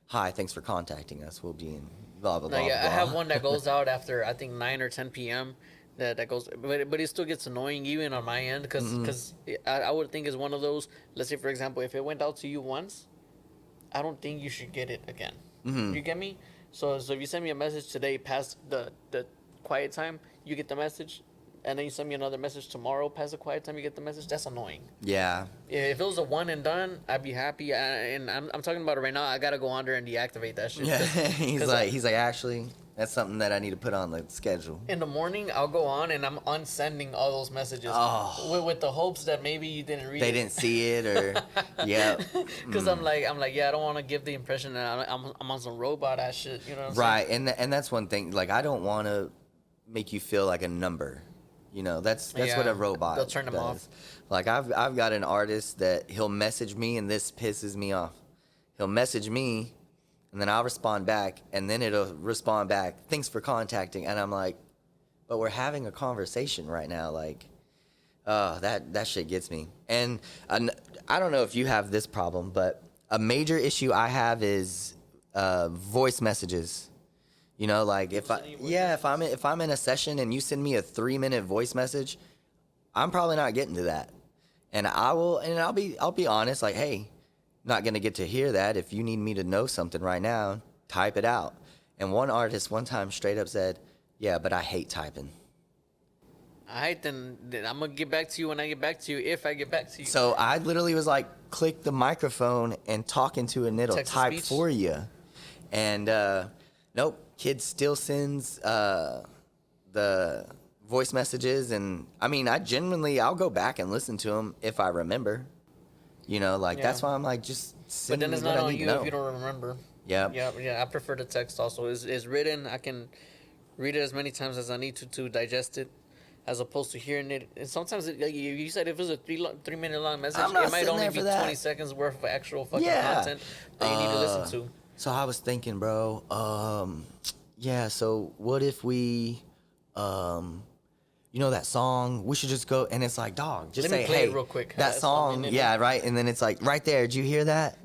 hi, thanks for contacting us. We'll be in blah blah blah. No, yeah, blah. I have one that goes out after I think 9 or 10 p.m. That goes, but it still gets annoying even on my end because I would think it's one of those. Let's say for example, if it went out to you once, I don't think you should get it again. Mm-hmm. You get me? So if you send me a message today past the quiet time, you get the message, and then you send me another message tomorrow past the quiet time, you get the message. That's annoying. Yeah. If it was a one and done, I'd be happy. And I'm talking about it right now. I gotta go on there and deactivate that shit. Yeah. 'cause- he's 'cause like actually that's something that I need to put on the schedule. in the morning, I'll go on and I'm unsending all those messages with the hopes that maybe you didn't read They it. didn't see it or yeah. Because I'm like, yeah, I don't want to give the impression that I'm on some robot ass shit. You know what I'm Right, and that's one thing. Like, I don't want to make you feel like a number. You know, that's what Yeah, a robot they'll turn them does. off. Like, I've got an artist that he'll message me, and this pisses me off. He'll message me, and then I'll respond back, and then it'll respond back, thanks for contacting, and I'm like, but we're having a conversation right now. Like, that shit gets me. And I don't know if you have this problem, but a major issue I have is voice messages. You know, like if I'm in a session and you send me a 3-minute voice message, I'm probably not getting to that. And I'll be honest, like, hey, not gonna get to hear that. If you need me to know something right now, type it out. And one artist one time straight up said, yeah, but I hate typing. All right, then I'm gonna get back to you when I get back to you, if I get back to you. So I literally was like, click the microphone and talk into it, and it'll Text to type speech? for you. And nope, kid still sends the voice messages, and I mean, I'll go back and listen to them if I remember. You know, like Yeah. that's why I'm like, just But send then me it's what not I on need to you know. if you don't remember. Yep. Yeah. I prefer the text also. It's written. I can read it as many times as I need to digest it, as opposed to hearing it. And sometimes, like you said, if it was a 3-minute long message, I'm not it might sitting only there be for that. 20 seconds worth of actual fucking Yeah. content that you need to listen to. So I was thinking, bro, yeah, so what if we, you know that song, we should just go, and it's like, dog, just Let me say, play hey, it real quick. that It's a song, minute. yeah, right, and then it's like, right there, did you hear that?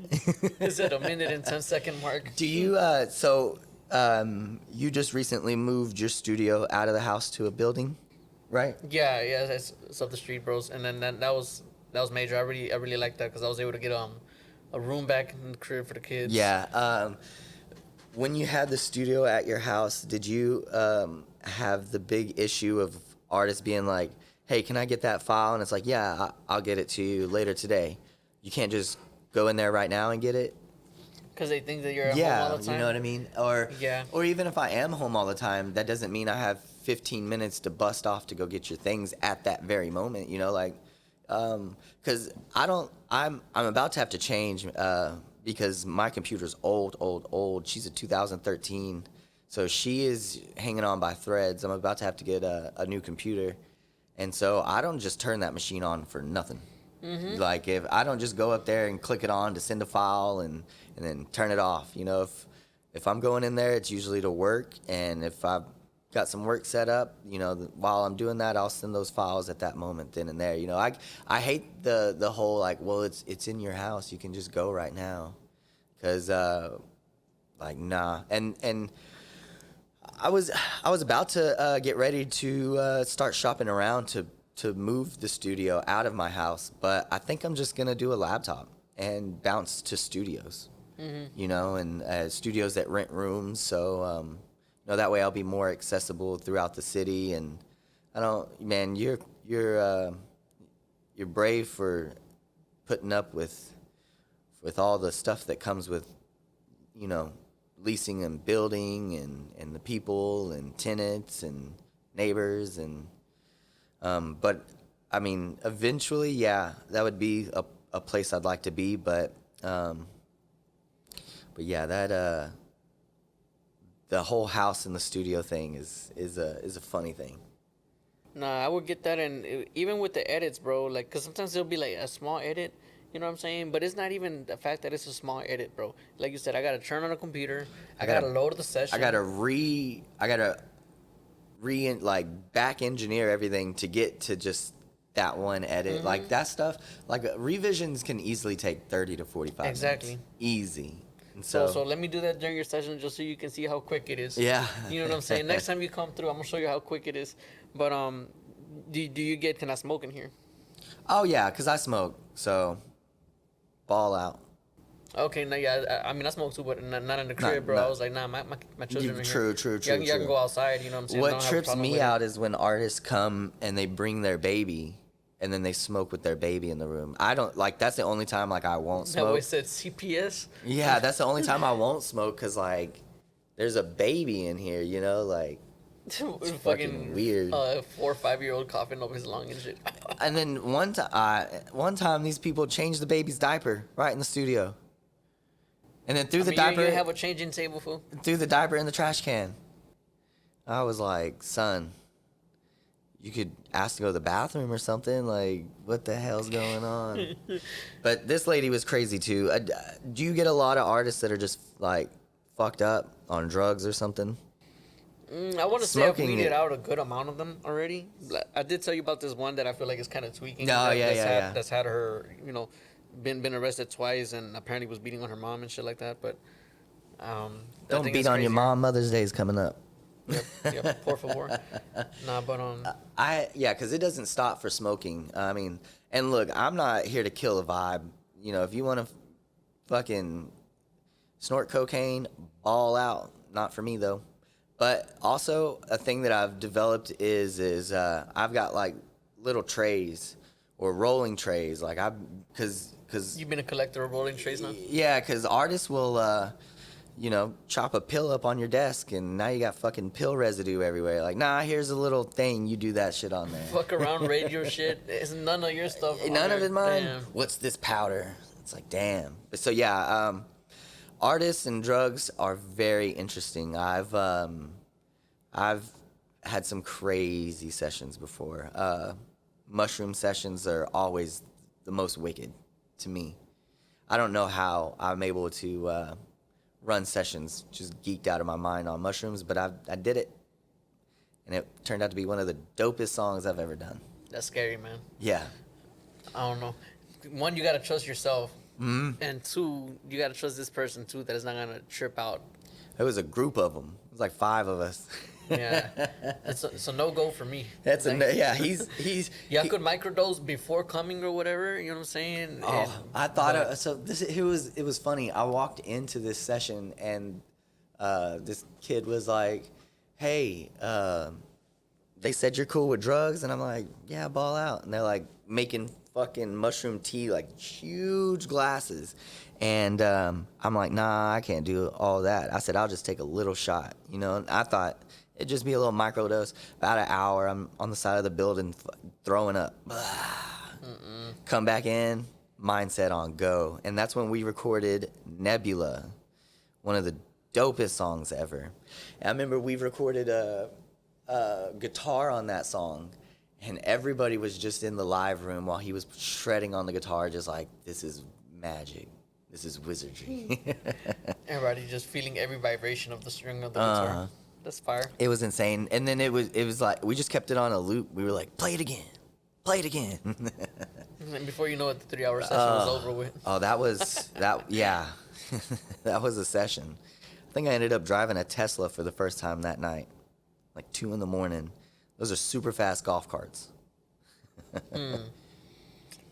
Is it a minute and 10-second mark? Do you, you just recently moved your studio out of the house to a building, right? Yeah, it's up the street, bros. And then that was major. I really liked that because I was able to get a room back in the crib for the kids. Yeah, when you had the studio at your house, did you have the big issue of artists being like, hey, can I get that file? And it's like, yeah, I'll get it to you later today. You can't just go in there right now and get it? Because they think that you're at home all the time. You know what I mean? Or even if I am home all the time, that doesn't mean I have 15 minutes to bust off to go get your things at that very moment, you know, like, because I'm about to have to change because my computer's old. She's a 2013, so she is hanging on by threads. I'm about to have to get a new computer, and so I don't just turn that machine on for nothing. Mm-hmm. Like, if I don't just go up there and click it on to send a file and then turn it off, you know, if I'm going in there, it's usually to work, and if I've got some work set up, you know, while I'm doing that, I'll send those files at that moment then and there. You know, I hate the whole like, well, it's in your house, you can just go right now, because like, nah. And I was about to get ready to start shopping around to move the studio out of my house, but I think I'm just gonna do a laptop and bounce to studios. Mm-hmm. You know, and studios that rent rooms, so you know, that way I'll be more accessible throughout the city. And I don't, man, you're brave for putting up with all the stuff that comes with, you know, leasing and building and the people and tenants and neighbors and but I mean, eventually, yeah, that would be a place I'd like to be, but yeah, that the whole house and the studio thing is a funny thing. Nah, I would get that, and even with the edits, bro, like, because sometimes it'll be like a small edit, you know what I'm saying? But it's not even the fact that it's a small edit, bro. Like you said, I gotta turn on a computer, I gotta load the session. I gotta like back engineer everything to get to just that one edit. Mm-hmm. Like that stuff, like revisions can easily take 30 to 45 exactly. minutes. Easy. And so let me do that during your session just so you can see how quick it is. Yeah. You know what I'm saying? Next time you come through, I'm gonna show you how quick it is. But do you get, can I smoke in here? Oh yeah, cause I smoke, so ball out. Okay, no, yeah, I mean, I smoke too, but not in the crib, bro. not- I was like, nah, my children are True, here. true, Y'all, true, y'all can true. go outside, you know what I'm saying? I What don't have a trips problem me with out it. is when artists come and they bring their baby and then they smoke with their baby in the room. I don't like, that's the only time like I won't That boy smoke. said CPS. Yeah, that's the only time I won't smoke because like there's a baby in here, you know, like fucking weird. 4 or 5 year old coughing up his lung and shit. And then one time these people changed the baby's diaper right in the studio, and then threw the diaper You have a changing table, fool. threw the diaper in the trash can. I was like, son, you could ask to go to the bathroom or something. Like, what the hell's going on? But this lady was crazy too. Do you get a lot of artists that are just like fucked up on drugs or something? I want to say I've Smoking weeded it. out a good amount of them already. I did tell you about this one that I feel like is kind of tweaking. No, yeah, yeah. That's had her, been arrested twice and apparently was beating on her mom and shit like that. But that Don't thing beat is on your crazier. mom. Mother's Day is coming up. Yep, por favor. Nah, but Because it doesn't stop for smoking. I mean, and look, I'm not here to kill a vibe. You know, if you want to fucking snort cocaine, ball out. Not for me though. But also a thing that I've developed is I've got like little trays or rolling trays. Like because you've been a collector of rolling trays now. yeah, because artists will chop a pill up on your desk and now you got fucking pill residue everywhere. Like, nah, here's a little thing, you do that shit on there. Fuck around, raid your shit. It's none of your stuff. None of it mine. Damn. What's this powder? It's like, damn. So yeah, artists and drugs are very interesting. I've had some crazy sessions before. Mushroom sessions are always the most wicked to me. I don't know how I'm able to run sessions just geeked out of my mind on mushrooms, but I did it, and it turned out to be one of the dopest songs I've ever done. That's scary, man. Yeah. I don't know. One, you gotta trust yourself, and two, you gotta trust this person too that is not gonna trip out. It was a group of them. It was like 5 of us. Yeah, it's a no go for me. That's Like, he's y'all could microdose before coming or whatever. You know what I'm saying? Oh, I thought it was funny. I walked into this session and this kid was like, "Hey, they said you're cool with drugs," and I'm like, "Yeah, ball out." And they're like making fucking mushroom tea, like huge glasses, and I'm like, "Nah, I can't do all that." I said, "I'll just take a little shot," you know. And I thought it'd just be a little microdose. About an hour, I'm on the side of the building throwing up. Come back in, mindset on go. And that's when we recorded Nebula, one of the dopest songs ever. And I remember we recorded a guitar on that song, and everybody was just in the live room while he was shredding on the guitar, just like, this is magic. This is wizardry. Everybody just feeling every vibration of the string of the guitar. That's fire. It was insane. And then it was like, we just kept it on a loop. We were like, play it again. Play it again. And before you know it, the 3-hour session was over with. Oh, yeah. That was a session. I think I ended up driving a Tesla for the first time that night, like 2 a.m. Those are super fast golf carts.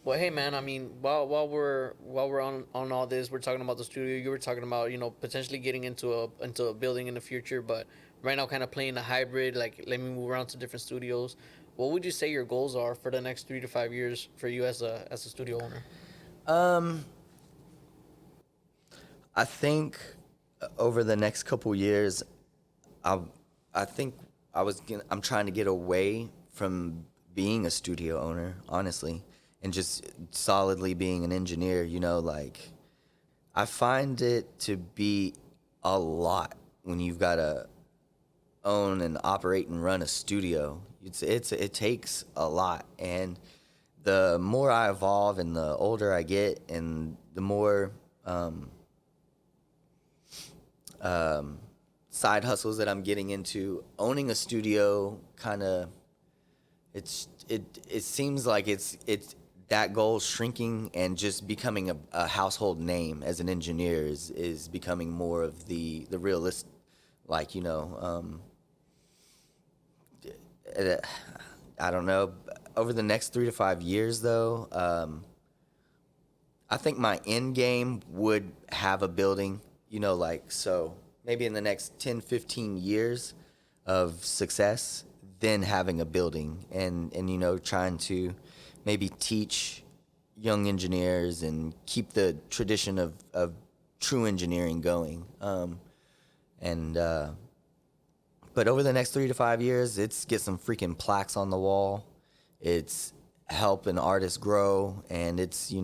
Well, hey man, I mean, while we're on all this, we're talking about the studio. You were talking about potentially getting into a building in the future, but right now kind of playing a hybrid. Like, let me move around to different studios. What would you say your goals are for the next 3 to 5 years for you as a studio owner? I think over the next couple years, I'm trying to get away from being a studio owner, honestly, and just solidly being an engineer. Like, I find it to be a lot when you've got to own and operate and run a studio. It takes a lot, and the more I evolve and the older I get, and the more side hustles that I'm getting into, owning a studio kind of it seems like it's that goal shrinking, and just becoming a household name as an engineer is becoming more of the realist, like, I don't know. Over the next 3 to 5 years, though, I think my end game would have a building, like, so maybe in the next 10, 15 years of success, then having a building and trying to maybe teach young engineers and keep the tradition of true engineering going. And but over the next 3 to 5 years, it's get some freaking plaques on the wall. It's helping artists grow, and it's Trying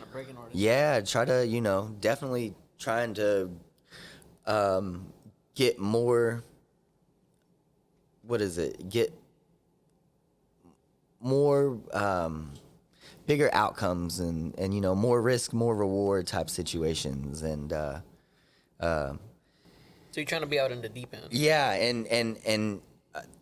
to break an artist. yeah, try to definitely trying to get more. What is it? Get more bigger outcomes and more risk, more reward type situations and. So you're trying to be out in the deep end. Yeah, and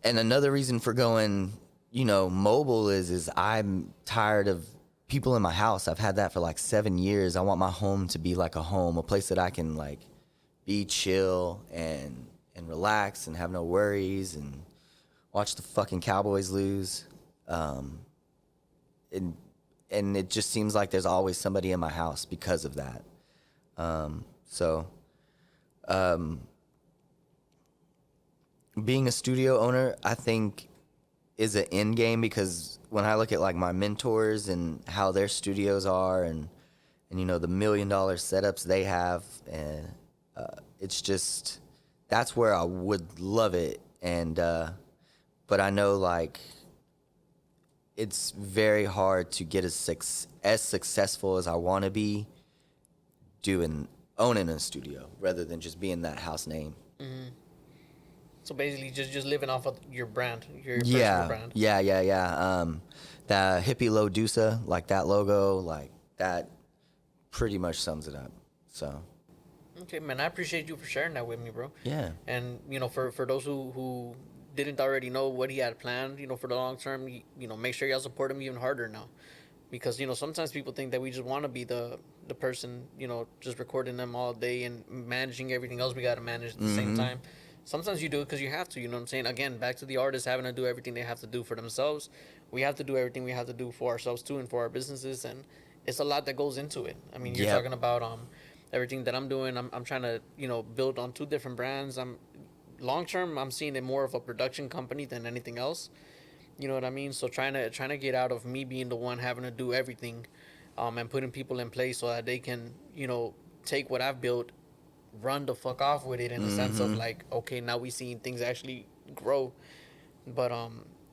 another reason for going, mobile is I'm tired of people in my house. I've had that for like 7 years. I want my home to be like a home, a place that I can like be chill and relax and have no worries and watch the fucking Cowboys lose. And it just seems like there's always somebody in my house because of that. Being a studio owner, I think, is an end game because when I look at like my mentors and how their studios are and the $1 million setups they have, and it's just that's where I would love it. And but I know like it's very hard to get as successful as I want to be owning a studio rather than just being that house name. Mm-hmm. So basically, just living off of your brand, your personal brand. Yeah. The HippieLo Dusa, like that logo, like that, pretty much sums it up. So. Okay, man. I appreciate you for sharing that with me, bro. Yeah. And for those who didn't already know what he had planned, for the long term, make sure y'all support him even harder now, because sometimes people think that we just want to be the person, just recording them all day and managing everything else we got to manage at the same time. Sometimes you do it because you have to, you know what I'm saying? Again, back to the artists having to do everything they have to do for themselves. We have to do everything we have to do for ourselves too and for our businesses, and it's a lot that goes into it. I mean, you're talking about everything that I'm doing. I'm trying to, build on 2 different brands. Long term, I'm seeing it more of a production company than anything else. You know what I mean? So trying to get out of me being the one having to do everything, and putting people in place so that they can, take what I've built, run the fuck off with it in the sense of like, okay, now we seeing things actually grow. But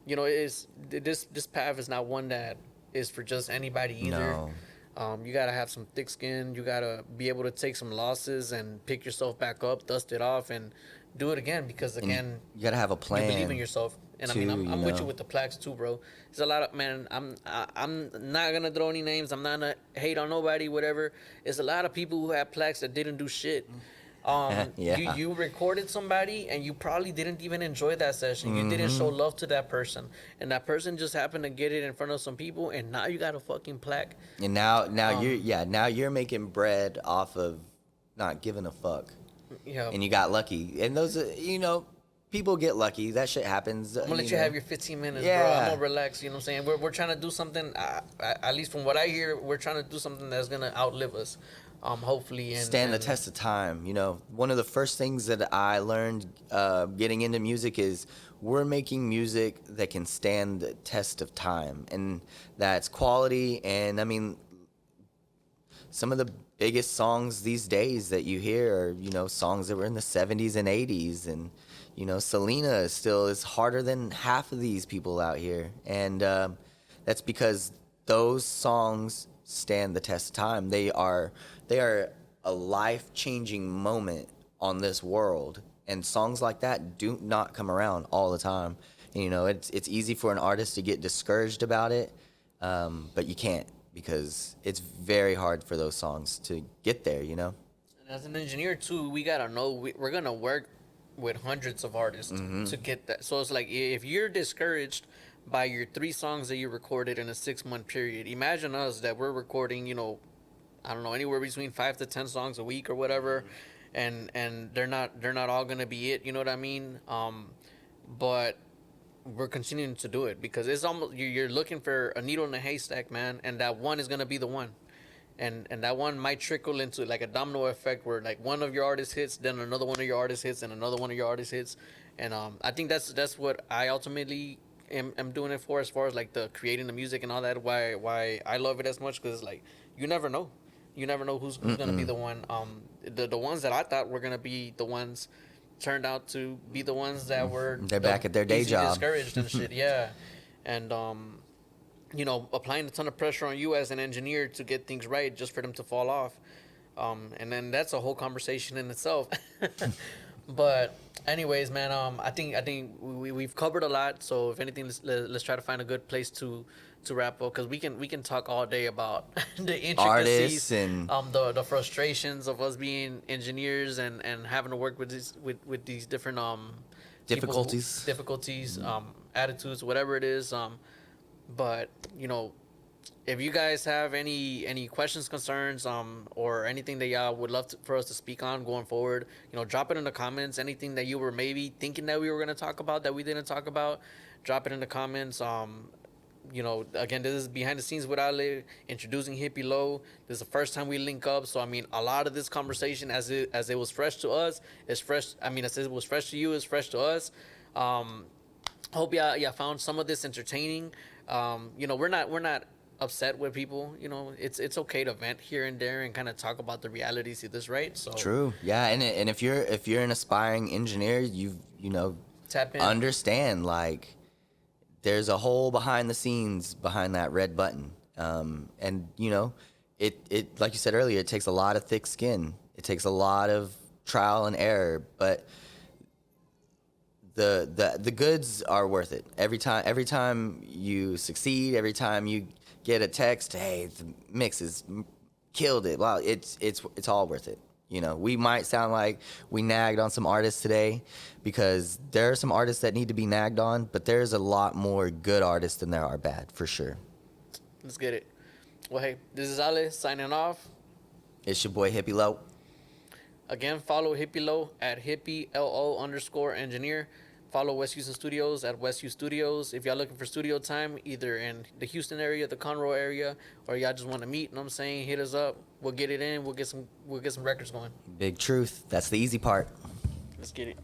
it's this path is not one that is for just anybody either. No. You gotta have some thick skin. You gotta be able to take some losses and pick yourself back up, dust it off, and do it again. Because again, you gotta have a plan. You believe in yourself, and too, I'm with you with the plaques too, bro. There's a lot of I'm not gonna throw any names. I'm not gonna hate on nobody, whatever. There's a lot of people who have plaques that didn't do shit. You recorded somebody and you probably didn't even enjoy that session. You didn't show love to that person, and that person just happened to get it in front of some people, and now you got a fucking plaque. And now you're making bread off of not giving a fuck. Yeah. And you got lucky, and those people get lucky. That shit happens. I'm gonna let you have your 15 minutes, Yeah. bro. I'm gonna relax. You know what I'm saying? We're trying to do something. At least from what I hear, we're trying to do something that's gonna outlive us. Hopefully, and stand the test of time. One of the first things that I learned getting into music is we're making music that can stand the test of time, and that's quality. And I mean, some of the biggest songs these days that you hear are songs that were in the 70s and 80s, and Selena still is harder than half of these people out here, and that's because those songs stand the test of time. They are a life-changing moment on this world, and songs like that do not come around all the time. And, it's easy for an artist to get discouraged about it, but you can't, because it's very hard for those songs to get there. And as an engineer too, we gotta know we're gonna work with hundreds of artists to get that. So it's like, if you're discouraged by your 3 songs that you recorded in a 6-month period, imagine us that we're recording, I don't know, anywhere between 5 to 10 songs a week or whatever, and they're not all gonna be it. You know what I mean? But we're continuing to do it because it's almost you're looking for a needle in a haystack, man, and that one is gonna be the one. and that one might trickle into like a domino effect where like one of your artists hits, then another one of your artists hits, and another one of your artists hits, and I think that's what I ultimately am doing it for, as far as like the creating the music and all that. Why I love it as much, because like you never know. You never know who's gonna be the one. The ones that I thought were gonna be the ones turned out to be the ones that were They're back at their day easily job. discouraged and shit. Yeah, and applying a ton of pressure on you as an engineer to get things right just for them to fall off. And then that's a whole conversation in itself. But anyways, man, I think we've covered a lot. So if anything, let's try to find a good place to wrap up, because we can talk all day about the intricacies, Artists and the frustrations of us being engineers and having to work with these different difficulties, attitudes, whatever it is. But if you guys have any questions, concerns, or anything that y'all would love for us to speak on going forward, drop it in the comments. Anything that you were maybe thinking that we were going to talk about that we didn't talk about, drop it in the comments. Again, this is behind the scenes with Ale, introducing HippieLo. This is the first time we link up, so I mean, a lot of this conversation, as it was fresh to us, is fresh. I mean, as it was fresh to you, is fresh to us. Hope y'all found some of this entertaining. We're not upset with people. It's okay to vent here and there and kind of talk about the realities of this, right? So true, yeah. And if you're an aspiring engineer, tap in, understand, like, there's a whole behind the scenes behind that red button. And it like you said earlier, it takes a lot of thick skin. It takes a lot of trial and error, but the goods are worth it. Every time you succeed, every time you get a text, hey, the mix is killed it. Wow, it's all worth it. We might sound like we nagged on some artists today, because there are some artists that need to be nagged on, but there's a lot more good artists than there are bad, for sure. Let's get it. Well, hey, this is Ale signing off. It's your boy HippieLo. Again, follow HippieLo at HippieLO_engineer. Follow West Houston Studios at West Houston Studios. If y'all looking for studio time, either in the Houston area, the Conroe area, or y'all just want to meet, hit us up. We'll get it in. We'll get some records going. Big truth. That's the easy part. Let's get it.